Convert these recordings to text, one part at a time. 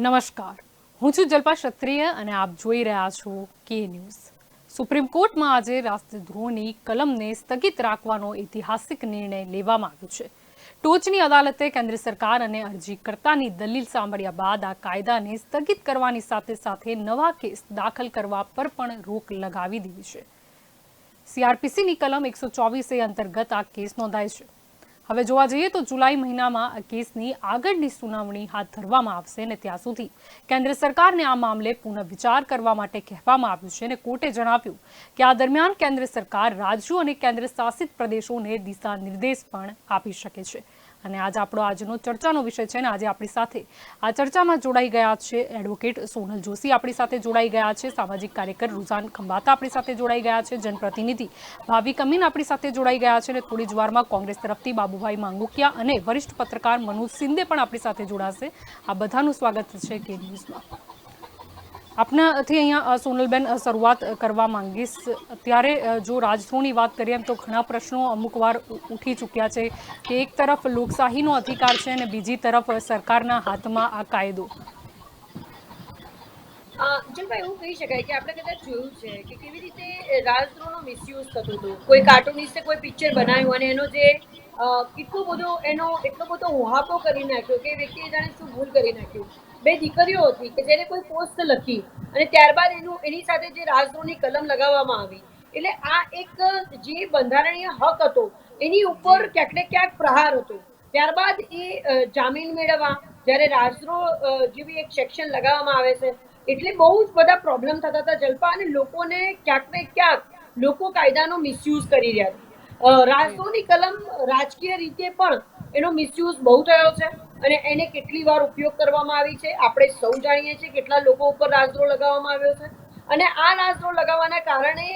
નમસ્કાર, હું છું જલ્પા ક્ષત્રિય અને આપ જોઈ રહ્યા છો કે ન્યૂઝ। સુપ્રીમ કોર્ટમાં આજે રાષ્ટ્રદ્રોહની કલમને સ્થગિત રાખવાનો ઐતિહાસિક નિર્ણય લેવામાં આવ્યો છે। ટોચની અદાલતે કેન્દ્ર સરકાર અને અરજીકર્તાની દલીલ સાંભળ્યા બાદ આ કાયદાને સ્થગિત કરવાની સાથે સાથે નવા કેસ દાખલ કરવા પર પણ રોક લગાવી દીધી છે। સીઆરપીસીની કલમ 124A અંતર્ગત આ કેસ નોંધાય છે। હવે જોવા જઈએ તો જુલાઈ મહિનામાં આ કેસની આગળની સુનાવણી હાથ ધરવામાં આવશે અને ત્યાં સુધી કેન્દ્ર સરકારને આ મામલે પુનઃવિચાર કરવા માટે કહેવામાં આવ્યું છે અને કોર્ટે જણાવ્યું કે આ દરમિયાન કેન્દ્ર સરકાર રાજ્યો અને કેન્દ્ર શાસિત પ્રદેશોને દિશા નિર્દેશ પણ આપી શકે છે। અને આજનો ચર્ચાનો વિષય છે અને આજે આપણી સાથે આ ચર્ચામાં જોડાઈ ગયા છે એડવોકેટ સોનલ જોશી, આપણી સાથે જોડાઈ ગયા છે સામાજિક કાર્યકર રૂઝાન ખંભાતા, આપણી સાથે જોડાઈ ગયા છે જનપ્રતિનિધિ ભાવિક અમીન, આપણી સાથે જોડાઈ ગયા છે અને થોડી જ વારમાં કોંગ્રેસ તરફથી બાબુભાઈ માંગુકિયા અને વરિષ્ઠ પત્રકાર મનોજ શિંદે પણ આપણી સાથે જોડાશે। આ બધાનું સ્વાગત છે કે ન્યૂઝમાં। આપનાથી અહીંયા સોનલબેન શરૂઆત કરવા માંગીશ। અત્યારે જો રાજદ્રોહની વાત કરીએ તો ઘણા પ્રશ્નો અમુક વાર ઉઠી ચૂક્યા છે કે એક તરફ લોકશાહીનો અધિકાર છે અને બીજી તરફ સરકારના હાથમાં આ કાયદો। જલભાઈ એવું કહી શકાય કે આપણે કદાચ જોયું છે કે કેવી રીતે રાજદ્રોહનો મિસયુઝ થતો હતો। કોઈ કાર્ટુનિસ્ટે કોઈ પિક્ચર બનાવ્યું અને એનો જે એટલો બધો ઉહાપો કરી નાખ્યો કે વ્યક્તિએ જાણે શું ભૂલ કરી નાખ્યું। બે દીકરીઓ હતી કે જેને કોઈ પોસ્ટ લખી અને ત્યારબાદ એની સાથે જે રાજદ્રોહની કલમ લગાવવામાં આવી, એટલે આ એક જે બંધારણીય હક હતો એની ઉપર ક્યાંક ને ક્યાંક પ્રહાર હતો। ત્યારબાદ એ જામીન મેળવવા જ્યારે રાજદ્રોહ જેવી એક સેક્શન લગાવવામાં આવે છે એટલે બહુ જ બધા પ્રોબ્લેમ થતા હતા જલ્પા, અને લોકોને ક્યાંક ને ક્યાંક લોકો કાયદાનો મિસયુઝ કરી રહ્યા હતા। રાજદ્રોહની કલમ રાજકીય રીતે પણ એનો મિસયુઝ બહુ થયો છે અને એને કેટલી વાર ઉપયોગ કરવામાં આવી છે। આપણે સૌ જાણીએ છીએ કેટલા લોકો ઉપર રાજદ્રોહ લગાવવામાં આવ્યો છે અને આ રાજદ્રોહ લગાવવાના કારણે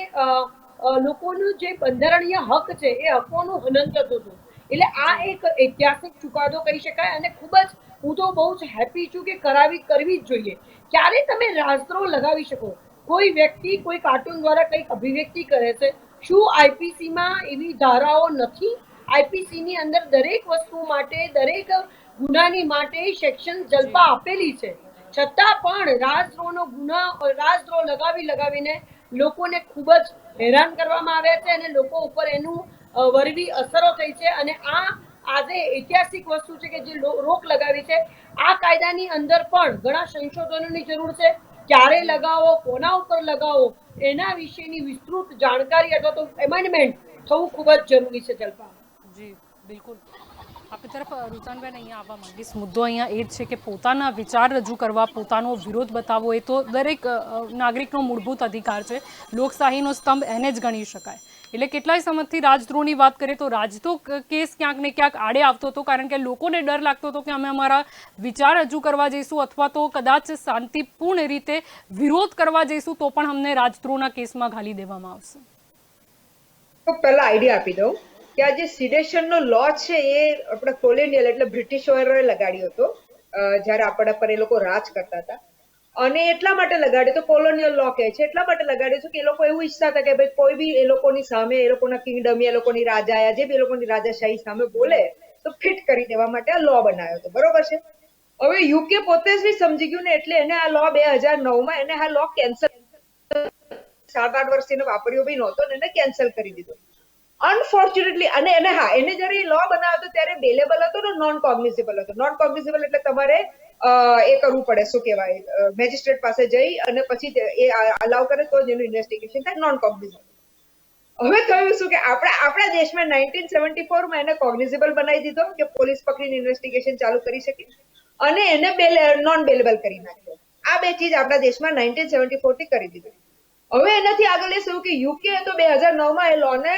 લોકોનું જે બંધારણીય હક છે એ હકોનું હનન થતું હતું। એટલે આ એક ઐતિહાસિક ચુકાદો કહી શકાય અને ખૂબ જ હું તો બહુ જ હેપી છું કે કરવી જ જોઈએ। ક્યારે તમે રાજદ્રોહ લગાવી શકો? કોઈ વ્યક્તિ કોઈ કાર્ટૂન દ્વારા કંઈક અભિવ્યક્તિ કરે છે, શું આઈપીસીમાં એવી ધારાઓ નથી? આઈપીસીની અંદર દરેક વસ્તુ માટે, દરેક ગુનાની માટે સેક્શન જલ્પા આપેલી છે, છતાં પણ રાજદ્રોહ લગાવીને લોકોને ખૂબ જ હેરાન કરવામાં આવ્યા છે અને લોકો ઉપર એનું વરવી અસરો થઈ છે। અને આજે ઐતિહાસિક વસ્તુ છે કે જે રોક લગાવી છે। આ કાયદાની અંદર પણ ઘણા સંશોધનોની જરૂર છે। ક્યારે લગાવો, કોના ઉપર લગાવો, એના વિશેની વિસ્તૃત જાણકારી અથવા તો એમેન્ડમેન્ટ થવું ખૂબ જ જરૂરી છે જલ્પા। જી બિલકુલ, આપણી તરફ રૂચાનબેન અહીંયા આવવા માંગીશ। મુદ્દો અહીંયા એ જ છે કે પોતાના વિચાર રજૂ કરવા, પોતાનો વિરોધ બતાવવો એ તો દરેક નાગરિકનો મૂળભૂત અધિકાર છે। લોકશાહીનો સ્તંભ એને જ ગણી શકાય। એટલે કેટલાય સમયથી રાજદ્રોહની વાત કરીએ તો રાજદ્રોહ કેસ ક્યાંક ને ક્યાંક આડે આવતો હતો, કારણ કે લોકોને ડર લાગતો હતો કે અમે અમારા વિચાર રજૂ કરવા જઈશું અથવા તો કદાચ શાંતિપૂર્ણ રીતે વિરોધ કરવા જઈશું તો પણ અમને રાજદ્રોહના કેસમાં ઘાલી દેવામાં આવશે। તો પહેલા આઈડિયા આપી દઉં કે આ જે સિડેશનનો લો છે એ આપણે કોલોનિયલ એટલે બ્રિટિશરોએ લગાડ્યો હતો જ્યારે આપણા પર એ લોકો રાજ કરતા હતા, અને એટલા માટે લગાડ્યો તો કોલોનિયલ લો કહે છે, એટલા માટે લગાડ્યો છે કે એ લોકો એવું ઈચ્છતા હતા કે ભાઈ કોઈ બી એ લોકોની સામે, એ લોકોના કિંગડમ, એ લોકોની રાજા, જે બી એ લોકોની રાજાશાહી સામે બોલે તો ફિટ કરી દેવા માટે આ લો બનાવ્યો હતો, બરોબર છે। હવે યુકે પોતે જ નહીં સમજી ગયું ને એટલે એને આ લો 2009માં એને આ લો કેન્સલ 7-8 વર્ષથી એને વાપર્યો બી નહોતો ને એને કેન્સલ કરી દીધો અનફોર્ચ્યુનેટલી। અને એને જયારે લો બનાવ્યો હતો ત્યારે બેલેબલ હતો ને નોન કોગ્નિઝેબલ હતો। નોન કોગ્નિઝેબલ એટલે તમારે એ કરવું પડે, શું કહેવાય, મેજિસ્ટ્રેટ પાસે જઈ અને પછી એ અલાઉ કરે તો જ એનું ઇન્વેસ્ટિગેશન થાય, નોન કોગ્નિઝેબલ। હવે થયું શું કે આપણા દેશમાં 1974માં એને કોગ્નિઝેબલ બનાવી દીધો કે પોલીસ પકડીને ઇન્વેસ્ટિગેશન ચાલુ કરી શકે, અને એને નોન બેલેબલ કરી નાખ્યો। આ બે ચીજ આપણા દેશમાં 1974 થી કરી દીધું। હવે એનાથી આગળ એ શું કે યુકે તો 2009માં એ લોને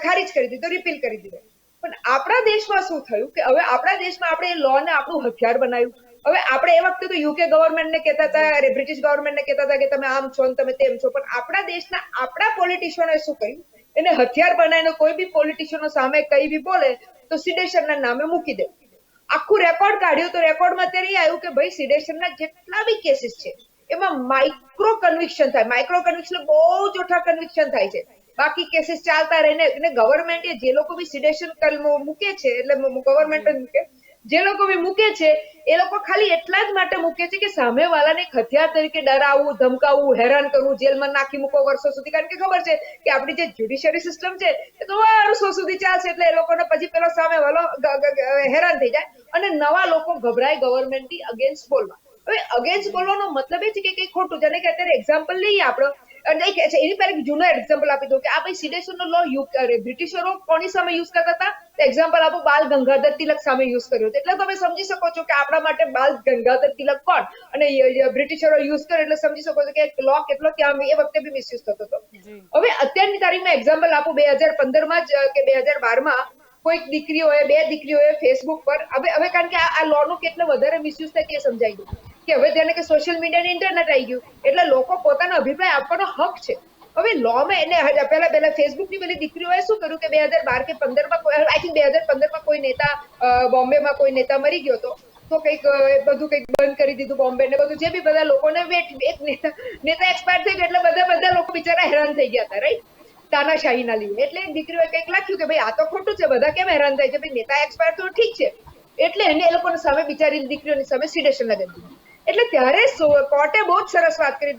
ખારીજ કરી દીધો, રિપીલ કરી દીધો। પણ આપણા દેશમાં શું થયું કે હવે આપણા દેશમાં આપણે એ લોને આપણું હથિયાર બનાવ્યું। હવે આપણે એ વખતે તો યુકે ગવર્મેન્ટને કહેતા હતા, બ્રિટિશ ગવર્મેન્ટને કહેતા હતા કે તમે આમ છો ને તમે તેમ છો, પણ આપણા દેશના આપણા પોલિટિશિયનોએ શું કર્યું, એને હથિયાર બનાવીને કોઈ બી પોલિટિશિયનો સામે કઈ બી બોલે તો સિડેશનના નામે મૂકી દે। આખું રેકોર્ડ કાઢ્યું તો રેકોર્ડમાં અત્યારે એ આવ્યું કે ભાઈ સિડેશનના જેટલા બી કેસીસ છે એમાં માઇક્રો કન્વિક્શન થાય। માઇક્રો કન્વિક્શન બહુ જ ઓછા કન્વિક્શન થાય છે, બાકી કેસીસ ચાલતા રહીને ગવર્મેન્ટે જે લોકો બી સિડેશન મૂકે છે એટલે ગવર્મેન્ટ જ મૂકે, જે લોકો બી મૂકે છે એ લોકો ખાલી એટલા જ માટે મૂકે છે કે સામેવાળાને એક હથિયાર તરીકે ડરાવવું, ધમકાવવું, હેરાન કરવું, જેલમાં નાખી મૂકો વર્ષો સુધી, કારણ કે ખબર છે કે આપણી જે જ્યુડિશિયરી સિસ્ટમ છે એ તો વર્ષો સુધી ચાલશે, એટલે એ લોકોને પછી પેલો સામેવાળો હેરાન થઈ જાય અને નવા લોકો ગભરાય ગવર્મેન્ટની અગેન્સ્ટ બોલવા. હવે અગેન્સ્ટ બોલવાનો મતલબ એ છે કે કંઈક ખોટું, જેને કે અત્યારે એક્ઝામ્પલ લઈએ આપણો, એની પર એક જૂનો એક્ઝામ્પલ આપી દઉં કે આ ભાઈ સિડેશનનો લો બ્રિટિશરો કોની સામે યુઝ કરતા હતા? એક્ઝામ્પલ આપો, બાલ ગંગાધર તિલક સામે યુઝ કર્યો હતો. એટલે તમે સમજી શકો છો કે આપણા માટે બાલ ગંગાધર તિલક કોણ અને બ્રિટિશરો યુઝ કરે એટલે સમજી શકો છો કે લો કેટલો ત્યાં એ વખતે બી મિસયુઝ થતો હતો. હવે અત્યારની તારીખમાં એક્ઝામ્પલ આપું, 2015 જ કે 2012 કોઈક દીકરી હોય, 2 દીકરીઓ હોય ફેસબુક પર, હવે કારણ કે આ લો નું કેટલો વધારે મિસયુઝ થાય તે સમજાઈ ગયું કે હવે જેને કે સોશિયલ મીડિયા ને ઇન્ટરનેટ આવી ગયું એટલે લોકો પોતાનો અભિપ્રાય આપવાનો હક છે. હવે લો માં એને પહેલા ફેસબુક ની પેલી દીકરીઓએ શું કર્યું કે 2012 કે 15 આઈ થિંક 2015 કોઈ નેતા બોમ્બેમાં કોઈ નેતા મરી ગયો હતો, તો કંઈક બધું કંઈક બંધ કરી દીધું બોમ્બે ને બધું, જે બી બધા લોકોને એક નેતા એક્સપાયર થઈ ગયા એટલે બધા લોકો બિચારા હેરાન થઈ ગયા હતા, રાઈટ, તાનાશાહીના લીધે. એટલે એક દીકરીઓએ કંઈક લખ્યું કે ભાઈ આ તો ખોટું છે, બધા કેમ હેરાન થાય છે, ભાઈ નેતા એક્સપાયર તો ઠીક છે, એટલે એને એ લોકોની સામે બિચારી દીકરીઓની સામે સિડેશન લગાવી દીધું. એટલે ત્યારે કોર્ટે બહુ જ સરસ વાત કરી.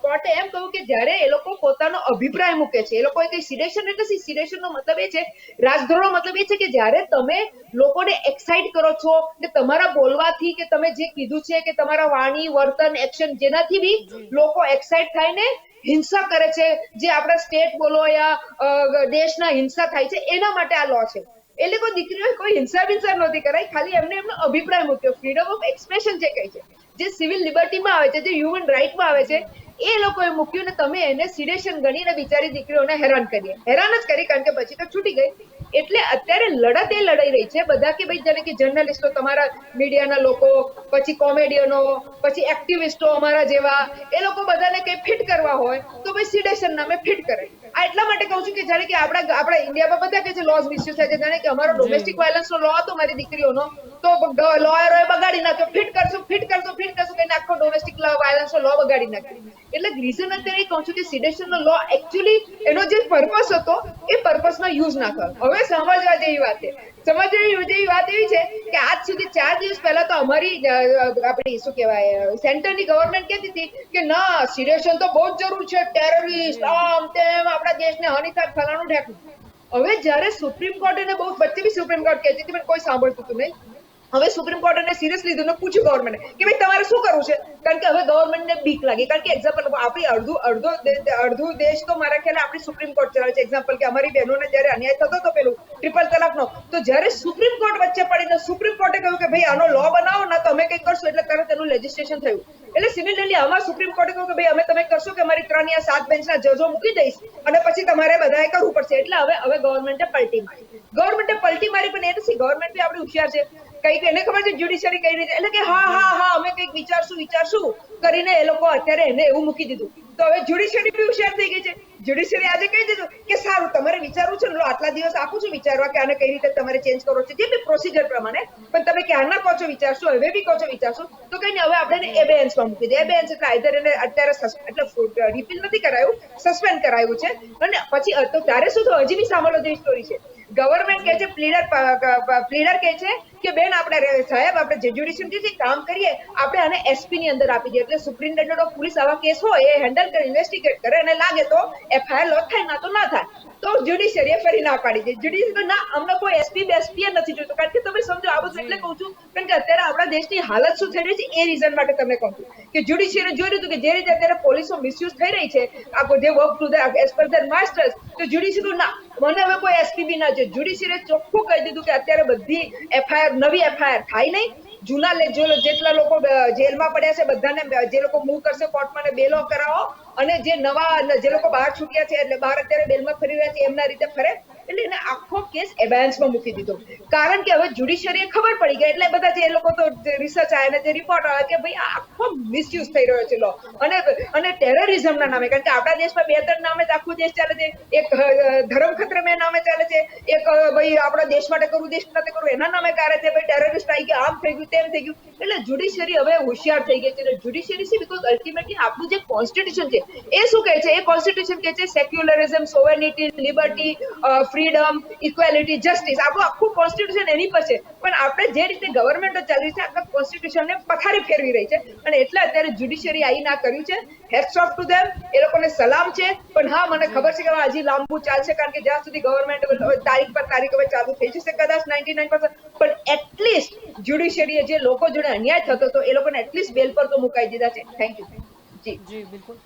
કોર્ટે એમ કહ્યું કે જ્યારે એ લોકો પોતાનો અભિપ્રાય મૂકે છે, એ લોકોએ કઈ સિડેશન એટલે સિડેશનનો મતલબ એ છે, રાજદ્રોહનો મતલબ એ છે કે જ્યારે તમે લોકોને એક્સાઇટ કરો છો કે તમારા બોલવાથી કે તમે જે કીધું છે કે તમારા વાણી, વર્તન, એક્શન જેનાથી બી લોકો એક્સાઇટ થઈને હિંસા કરે છે, જે આપણા સ્ટેટ બોલો યા દેશના હિંસા થાય છે, એના માટે આ લો છે. એટલે કોઈ દીકરીઓએ કોઈ હિંસા નહોતી કરાઈ, ખાલી એમનો અભિપ્રાય મૂક્યો. ફ્રીડમ ઓફ એક્સપ્રેશન જે કહે છે, જે સિવિલ લિબર્ટીમાં આવે છે, જે હ્યુમન રાઇટમાં આવે છે, એ લોકોએ મૂક્યું ને તમે એને સિડેશન ગણીને બિચારી દીકરીઓને હેરાન જ કરી, કારણ કે પછી તો છૂટી ગઈ. એટલે અત્યારે લડત એ લડાઈ રહી છે બધા કે ભાઈ, જેને કે જર્નલિસ્ટો, તમારા મીડિયાના લોકો, પછી કોમેડિયનો, પછી એક્ટિવિસ્ટો અમારા જેવા, એ લોકો બધાને કઈ ફિટ કરવા હોય તો ભાઈ સિડેશન નામે ફિટ કરે. આ એટલા માટે કહું છું કે જાણે કે આપણા ઇન્ડિયામાં બધા કે છે લોઝ મિસયુઝ થાય છે, જાણે કે અમારો ડોમેસ્ટિક વાયલન્સનો લો હતો મારી દીકરીઓનો, તો લોયરોએ બગાડી નાખ્યો. ફિટ કરશું કહીને આખો ડોમેસ્ટિક વાયલન્સનો લો બગાડી નાખ્યો. એટલે રીઝન અત્યારે કહું છું કે સિડેશનનો લો એકચ્યુઅલી એનો જે પર્પસ હતો એ પર્પસમાં યુઝ ના થયો. હવે સમજવા જેવી વાત છે. એવી છે કે આજ સુધી 4 દિવસ પહેલા તો અમારી આપણી શું કહેવાય સેન્ટરની ગવર્મેન્ટ કહેતી હતી કે ના, સિડેશન તો બહુ જ જરૂર છે, ટેરરિસ્ટ આમ તેમ આપણા દેશને હાનિ થાય, ફલાણું ઢેકણું. હવે જ્યારે સુપ્રીમ કોર્ટ એને બહુ વચ્ચે બી સુપ્રીમ કોર્ટ કહેતી હતી પણ કોઈ સાંભળતું હતું નહીં. હવે સુપ્રીમ કોર્ટ એને સિરિયસ લીધું ને પૂછ્યું ગવર્મેન્ટે કે ભાઈ તમારે શું કરવું છે, કારણ કે હવે ગવર્મેન્ટને બીક લાગી. કારણ કે એક્ઝામ્પલ આપણી અડધું દેશ તો મારા ખ્યાલે આપણી સુપ્રીમ કોર્ટ ચલાવે છે. એક્ઝામ્પલ કે અમારી બહેનોને જ્યારે અન્યાય થતો હતો પેલું ટ્રિપલ તલાકનો, તો જ્યારે સુપ્રીમ કોર્ટ વચ્ચે પડીને સુપ્રીમ કોર્ટે કહ્યું કે ભાઈ આનો લો બનાવો ને તો અમે કંઈક કરશું, એટલે તરત એનું લેજિસ્લેશન થયું. એટલે સિમિલરલી આમાં સુપ્રીમ કોર્ટે કહ્યું કે ભાઈ અમે તમે કરશો કે અમારી 3 યા 7 બેન્ચના જજો મૂકી દઈશ અને પછી તમારે બધાએ કરવું પડશે. એટલે હવે ગવર્મેન્ટે પલટી મારી પણ એ નથી, ગવર્મેન્ટ બી આપણી હોશિયાર છે. કઈક એને ખબર છે જ્યુડિશિયરી કઈ રીતે, એટલે કે હા અમે કંઈક વિચારશું કરીને એ લોકો અત્યારે એને એવું મૂકી દીધું. તો હવે જ્યુડિશિયરી બી હોશિયાર થઈ ગઈ છે. જ્યુડિશિયરી આજે કહી દીધું કે સારું તમારે વિચારવું છે ને, આટલા દિવસ આપું છું વિચારવા કે આને કઈ રીતે તમારે ચેન્જ કરવો છે, જે બી પ્રોસિજર પ્રમાણે, પણ તમે ક્યારના કહો છો વિચારશું, હવે બી કહો છો વિચારશું, તો કઈ નહીં, હવે આપણે એબેન્સમાં મૂકી દઈએ. એબેન્સ એટલે આઈધર એને અત્યારે એટલે રિપીલ નથી કરાયું, સસ્પેન્ડ કરાયું છે. અને પછી તો ત્યારે શું થયું, હજી બી સાંભળો જેવી સ્ટોરી છે. ગવર્મેન્ટ કહે છે, પ્લીડર કહે છે કે બેન સાહેબ આપણે જે જ્યુડિશિયરી કામ કરીએ આપણે આને એસપી ની અંદર આપી દઈએ, એટલે સુપ્રિન્ટેન્ડન્ટ ઓફ પોલીસ આવા કેસ હોય એ હેન્ડલ કરે, ઇન્વેસ્ટિગેટ કરે, અને લાગે તો એફઆઈઆર લોન્ચ થાય, ના તો ના થાય. તો જ્યુડિશિયરીએ ફરી ના પાડી દે. જ્યુડિશિયરી ના, અમને કોઈ એસપી નથી જોઈતું, કારણ કે તમે સમજો આ બધું એટલે કહું છું કારણ કે અત્યારે આપણા દેશની હાલત શું થઈ રહી છે એ રીઝન માટે તમને કહું છું કે જ્યુડિશિયરી જોઈ રહ્યું કે જે રીતે અત્યારે પોલીસો મિસયુઝ થઈ રહી છે, આ જે work to the as per the masters, તો જ્યુડિશિયરી ના, મને હવે કોઈ એસપી ના છે. જ્યુડિશિયરીએ ચોખ્ખું કહી દીધું કે અત્યારે બધી નવી એફઆઈઆર થાય નહીં. જૂના જેટલા લોકો જેલમાં પડ્યા છે બધાને, જે લોકો મૂવ કરશે કોર્ટમાં ને બેલો કરાવો, અને જે લોકો બહાર છૂટ્યા છે એટલે બહાર અત્યારે બેલમાં ફરી રહ્યા છે એમના રીતે ફરે. એટલે એને આખો કેસ એબેન્સમાં મૂકી દીધો, કારણ કે હવે જ્યુડિશિયરીએ ખબર પડી ગઈ. એટલે બધા જે લોકો તો રિસર્ચ આવ્યા ને જે રિપોર્ટ આવ્યા કે ભાઈ આ આખો મિસયુઝ થઈ રહ્યો છે લો, અને ટેરરિઝમના નામે, કારણ કે આપણા દેશમાં 2-3 નામે આખો દેશ ચાલે છે. એક ધર્મ ખતરે મેં નામે ચાલે છે, એક ભાઈ આપણા દેશ માટે કરવું, દેશ માટે કરવું એના નામે કરે છે, ભાઈ ટેરરિસ્ટ આવી ગયા, આમ થઈ ગયું, તેમ થઈ ગયું. એટલે જ્યુડિશિયરી હવે હોશિયાર થઈ ગઈ છે. જ્યુડિશિયરી છે બીકોઝ અલ્ટિમેટલી આપણું જે કોન્સ્ટિટ્યુશન છે એ શું કહે છે, એ કોન્સ્ટિટ્યુશન કહે છે secularism, sovereignty, liberty, freedom, equality, justice, આપણું આખું કોન્સ્ટિટ્યુશન એની પર છે. પણ આપણે જે રીતે ગવર્મેન્ટો ચાલી રહી છે આખા કોન્સ્ટિટ્યુશનને પથારી ફેરવી રહી છે, અને એટલે અત્યારે જ્યુડિશિયરી આવીને આ કર્યું છે. હેટ્સ ઓફ ટુ ધેમ, એ લોકોને સલામ છે. પણ હા, મને ખબર છે કે હજી લાંબુ ચાલશે, કારણ કે જ્યાં સુધી ગવર્મેન્ટ તારીખ પર તારીખ હવે ચાલુ થઈ જશે કદાચ 99%, પણ એટલીસ્ટ જ્યુડિશિયરીએ જે લોકો જોડે અન્યાય થતો હતો એ લોકોને એટલીસ્ટ બેલ પર તો મુકાઈ દીધા છે. Thank you. જી જી બિલકુલ.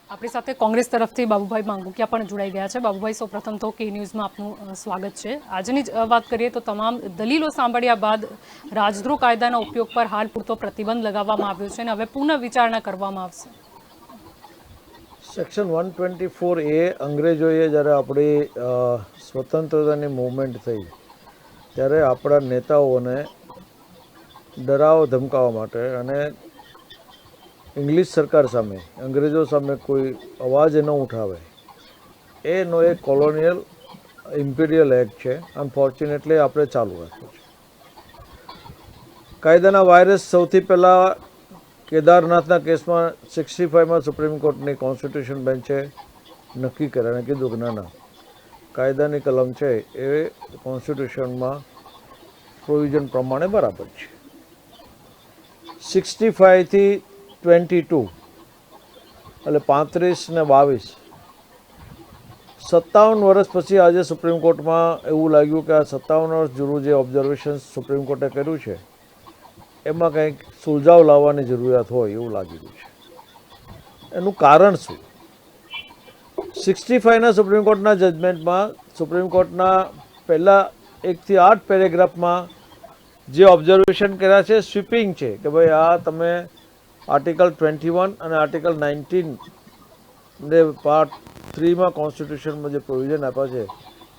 આપણી સાથે કોંગ્રેસ તરફથી બાબુભાઈ માંગુકિયા પણ જોડાઈ ગયા છે. બાબુભાઈ, સૌપ્રથમ તો કે ન્યૂઝમાં આપનું સ્વાગત છે. આજની જ વાત કરીએ તો તમામ દલીલો સાંભળ્યા બાદ રાજદ્રોહ કાયદાના ઉપયોગ પર હાલ પૂરતો પ્રતિબંધ લગાવવામાં આવ્યો છે અને હવે પુનઃ વિચારણા કરવામાં આવશે. સેક્શન 124A અંગ્રેજોએ જ્યારે આપણી સ્વતંત્રતાની મૂવમેન્ટ થઈ ત્યારે આપણા નેતાઓને ડરાવો ધમકાવવા માટે અને ઇંગ્લિશ સરકાર સામે, અંગ્રેજો સામે કોઈ અવાજ ન ઉઠાવે એનો એક કોલોનિયલ ઇમ્પિરિયલ એક્ટ છે. અનફોર્ચ્યુનેટલી આપણે ચાલુ રાખ્યું છે. કાયદાના વાયરસ સૌથી પહેલાં કેદારનાથના કેસમાં 65માં સુપ્રીમ કોર્ટની કોન્સ્ટિટ્યુશન બેન્ચે નક્કી કર્યા અને કીધું કે ના, કાયદાની કલમ છે એ કોન્સ્ટિટ્યુશનમાં પ્રોવિઝન પ્રમાણે બરાબર છે. 65 થી 22 એટલે 35 ને 22, 57 વર્ષ પછી આજે સુપ્રીમ કોર્ટમાં એવું લાગ્યું કે આ 57 વર્ષ જૂનું જે ઓબ્ઝર્વેશન સુપ્રીમ કોર્ટે કર્યું છે એમાં કંઈક સુલઝાવ લાવવાની જરૂરિયાત હોય એવું લાગી રહ્યું છે. એનું કારણ શું? 65ના સુપ્રીમ કોર્ટના જજમેન્ટમાં સુપ્રીમ કોર્ટના પહેલા 1 થી 8 પેરેગ્રાફમાં જે ઓબ્ઝર્વેશન કર્યા છે સ્વીપિંગ છે કે ભાઈ આ તમે આર્ટિકલ 21 અને આર્ટિકલ 19 ને પાર્ટ 3માં કોન્સ્ટિટ્યુશનમાં જે પ્રોવિઝન આપ્યા છે,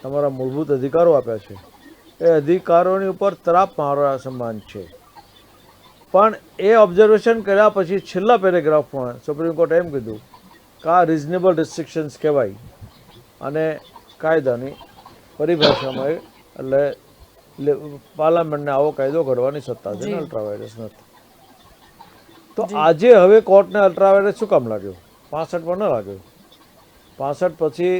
તમારા મૂળભૂત અધિકારો આપ્યા છે, એ અધિકારોની ઉપર તરાપ મારવા સમાન છે. પણ એ ઓબ્ઝર્વેશન કર્યા પછી છેલ્લા પેરેગ્રાફમાં સુપ્રીમ કોર્ટે એમ કીધું કે આ રિઝનેબલ રિસ્ટ્રિક્શન્સ કહેવાય અને કાયદાની પરિભાષામાં એટલે પાર્લામેન્ટને આવો કાયદો ઘડવાની સત્તા છે ને અલ્ટ્રાવાયરસ નથી. તો આજે હવે કોર્ટને અલ્ટ્રાવાયરસ શું કામ લાગ્યો? 65માં ન લાગ્યો. 65 પછી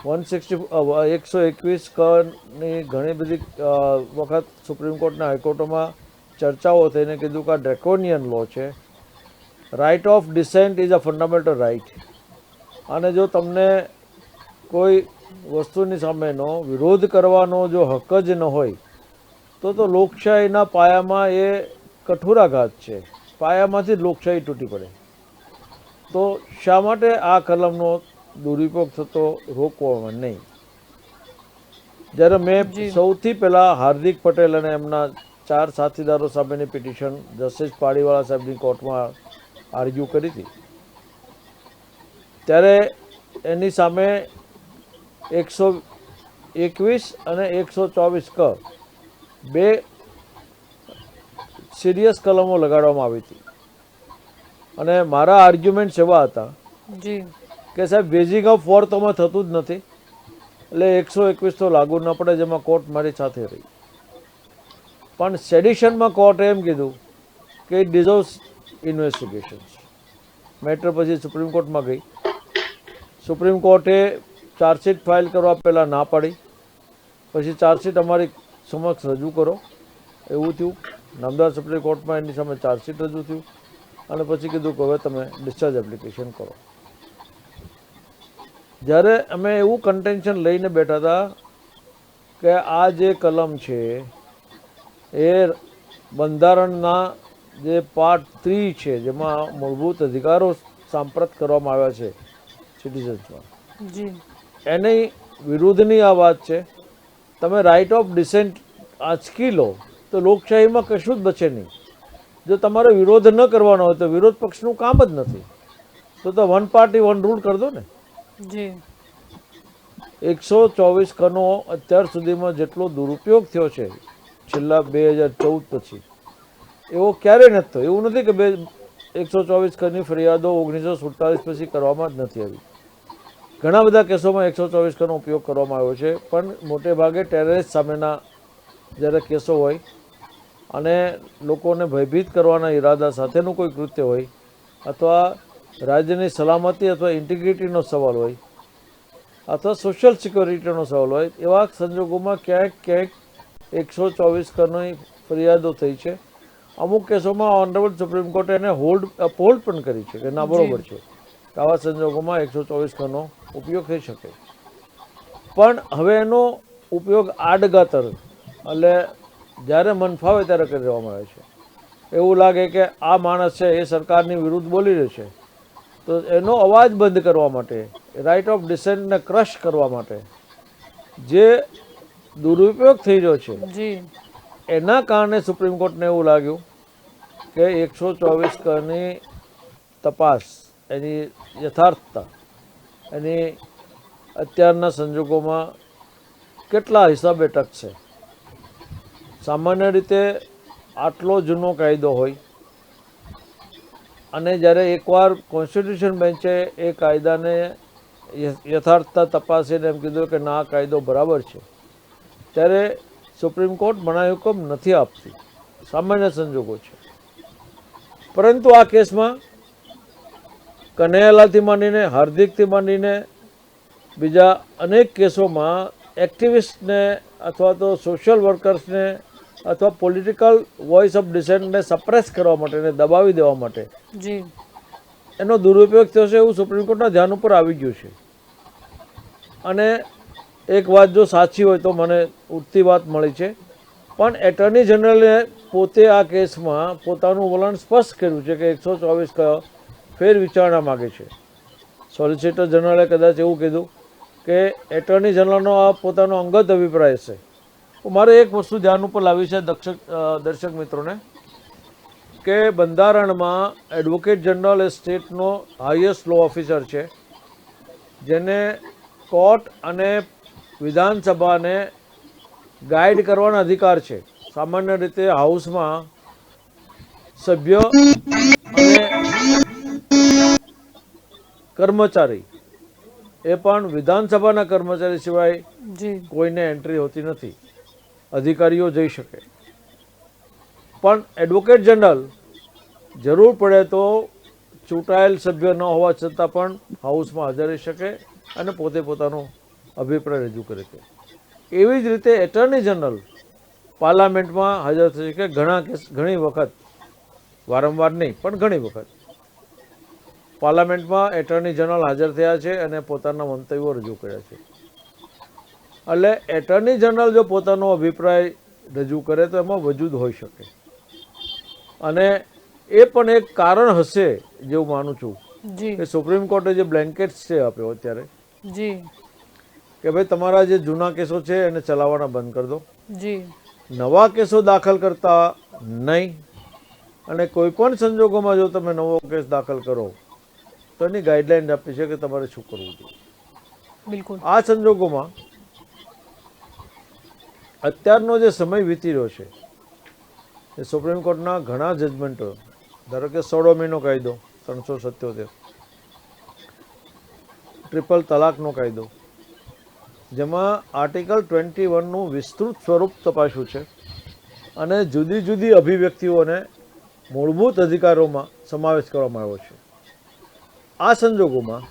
121 ઘણી બધી વખત સુપ્રીમ કોર્ટના હાઈકોર્ટોમાં ચર્ચાઓ થઈને કીધું કે આ ડ્રેકોનિયન લો છે. Right of dissent is a fundamental right, અને જો તમને કોઈ વસ્તુની સામેનો વિરોધ કરવાનો જો હક જ ન હોય તો લોકશાહીના પાયામાં એ કઠોરાઘાત છે. પાયામાંથી જ લોકશાહી તૂટી પડે. તો શા માટે આ કલમનો દુરુપયોગ થતો રોકવામાં નહીં? જ્યારે મેં સૌથી પહેલાં હાર્દિક પટેલ અને એમના 4 સાથીદારો સામેની પિટિશન જસ્ટિસ પાડીવાળા સાહેબની કોર્ટમાં આર્ગ્યુ કરી હતી ત્યારે એની સામે 121 અને 124 ક બે સિરિયસ કલમો લગાડવામાં આવી હતી. અને મારા આર્ગ્યુમેન્ટ્સ એવા હતા કે સાહેબ વેઝિંગ ઓફ વોર તો આમાં થતું જ નથી, એટલે 121 તો લાગુ ન પડે, જેમાં કોર્ટ મારી સાથે રહી. પણ સેડિશનમાં કોર્ટે એમ કીધું કે ઇટ ડિઝર્વ્સ ઇન્વેસ્ટિગેશન્સ. મેટર પછી સુપ્રીમ કોર્ટમાં ગઈ. સુપ્રીમ કોર્ટે ચાર્જશીટ ફાઇલ કરવા પહેલાં ના પાડી, પછી ચાર્જશીટ અમારી સમક્ષ રજૂ કરો એવું થયું. નામદાર સુપ્રીમ કોર્ટમાં એની સામે ચાર્જશીટ રજૂ થયું અને પછી કીધું કે હવે તમે ડિસ્ચાર્જ એપ્લિકેશન કરો. જ્યારે અમે એવું કન્ટેન્શન લઈને બેઠા હતા કે આ જે કલમ છે એ બંધારણના જે પાર્ટ 3 છે જેમાં મૂળભૂત અધિકારો સાંપ્રત કરવામાં આવ્યા છે સિટીઝન્સમાં, એની વિરુદ્ધની આ વાત છે. તમે રાઇટ ઓફ ડિસેન્ટ આંચકી લો તો લોકશાહીમાં કશું જ બચે નહીં. જો તમારે વિરોધ ન કરવાનો હોય તો વિરોધ પક્ષનું કામ જ નથી, તો વન પાર્ટી વન રૂલ કરી દો ને. 124 કનો અત્યાર સુધીમાં જેટલો દુરુપયોગ થયો છે છેલ્લા 2014 પછી એવો ક્યારેય નથી થયો. એવું નથી કે 124 કની ફરિયાદો 1947 પછી કરવામાં જ નથી આવી. ઘણા બધા કેસોમાં 124 કનો ઉપયોગ કરવામાં આવ્યો છે, પણ મોટે ભાગે ટેરરિસ્ટ સામેના જ્યારે કેસો હોય અને લોકોને ભયભીત કરવાના ઈરાદા સાથેનું કોઈ કૃત્ય હોય અથવા રાજ્યની સલામતી અથવા ઇન્ટિગ્રિટીનો સવાલ હોય અથવા સોશિયલ સિક્યોરિટીનો સવાલ હોય, એવા સંજોગોમાં ક્યાંક 124 કરની ફરિયાદો થઈ છે. અમુક કેસોમાં ઓનરેબલ સુપ્રીમ કોર્ટે એને અપહોલ્ડ પણ કરી છે કે ના બરોબર છે, આવા સંજોગોમાં 124 કનો ઉપયોગ થઈ શકે. પણ હવે એનો ઉપયોગ આડગાતર, એટલે જ્યારે મન ફાવે ત્યારે કરી દેવામાં આવે છે. એવું લાગે કે આ માણસ છે એ સરકારની વિરુદ્ધ બોલી રહ્યો છે, તો એનો અવાજ બંધ કરવા માટે, રાઇટ ઓફ ડિસેન્ટને ક્રશ કરવા માટે જે દુરુપયોગ થઈ રહ્યો છે, જી એના કારણે સુપ્રીમ કોર્ટને એવું લાગ્યું કે 124 કની તપાસ, એની યથાર્થતા, એની અત્યારના સંજોગોમાં કેટલા હિસાબે ટકશે. સામાન્ય રીતે આટલો જૂનો કાયદો હોય અને જ્યારે એકવાર કોન્સ્ટિટ્યુશન બેન્ચે એ કાયદાને યથાર્થતા તપાસીને એમ કીધું કે ના આ કાયદો બરાબર છે, ત્યારે સુપ્રીમ કોર્ટ મનાઈ હુકમ નથી આપતી. સામાન્ય સંજોગો છે. પરંતુ આ કેસમાં કનૈયાલાલથી માંડીને, હાર્દિકથી માંડીને બીજા અનેક કેસોમાં એક્ટિવિસ્ટને અથવા તો સોશિયલ વર્કર્સને અથવા પોલિટિકલ વોઇસ ઓફ ડિસેન્ટને સપ્રેસ કરવા માટે, એને દબાવી દેવા માટે જી એનો દુરુપયોગ થયો છે એવું સુપ્રીમ કોર્ટના ધ્યાન ઉપર આવી ગયું છે. અને એક વાત જો સાચી હોય તો મને ઉઠતી વાત મળી છે, પણ એટર્ની જનરલે પોતે આ કેસમાં પોતાનું વલણ સ્પષ્ટ કર્યું છે કે 124 કયો ફેર વિચારણા માગે છે. સોલિસિટર જનરલે કદાચ એવું કીધું કે એટર્ની જનરલનો આ પોતાનો અંગત અભિપ્રાય છે. મારે એક વસ્તુ ધ્યાન ઉપર લાવી છે દર્શક મિત્રોને, કે બંધારણમાં એડવોકેટ જનરલ એ સ્ટેટનો હાઈએસ્ટ લો ઓફિસર છે, જેને કોર્ટ અને વિધાનસભાને ગાઈડ કરવાના અધિકાર છે. સામાન્ય રીતે હાઉસમાં સભ્ય અને કર્મચારી, એ પણ વિધાનસભાના કર્મચારી સિવાય જી કોઈને એન્ટ્રી હોતી નથી. અધિકારીઓ જઈ શકે, પણ એડવોકેટ જનરલ જરૂર પડે તો ચૂંટાયેલ સભ્ય ન હોવા છતાં પણ હાઉસમાં હાજર રહી શકે અને પોતે પોતાનો અભિપ્રાય રજૂ કરે છે. એવી જ રીતે એટર્ની જનરલ પાર્લામેન્ટમાં હાજર થઈ શકે. ઘણી વખત, વારંવાર નહીં પણ ઘણી વખત પાર્લામેન્ટમાં એટર્ની જનરલ હાજર થયા છે અને પોતાના મંતવ્યો રજૂ કર્યા છે. એટલે એટર્ની જનરલ જો પોતાનો અભિપ્રાય રજૂ કરે તો એમાં વજૂદ હોઈ શકે, અને એ પણ એક કારણ હશે જેવું માનું છું જી કે સુપ્રીમ કોર્ટે જે બ્લેન્કેટ સ્ટે આપ્યો અત્યારે જી કે ભાઈ તમારા જે જૂના કેસો છે એને ચલાવવાના બંધ કરી દો, જી નવા કેસો દાખલ કરતા નહીં, અને કોઈ પણ સંજોગોમાં જો તમે નવો કેસ દાખલ કરો તો એની ગાઈડલાઇન આપી છે કે તમારે શું કરવું જોઈએ. બિલકુલ આ સંજોગોમાં અત્યારનો જે સમય વીતી રહ્યો છે એ સુપ્રીમ કોર્ટના ઘણા જજમેન્ટો, ધારો કે સોડોમીનો કાયદો 377, ટ્રિપલ તલાકનો કાયદો, જેમાં આર્ટિકલ 21નું વિસ્તૃત સ્વરૂપ તપાસ્યું છે અને જુદી જુદી અભિવ્યક્તિઓને મૂળભૂત અધિકારોમાં સમાવેશ કરવામાં આવ્યો છે. આ સંજોગોમાં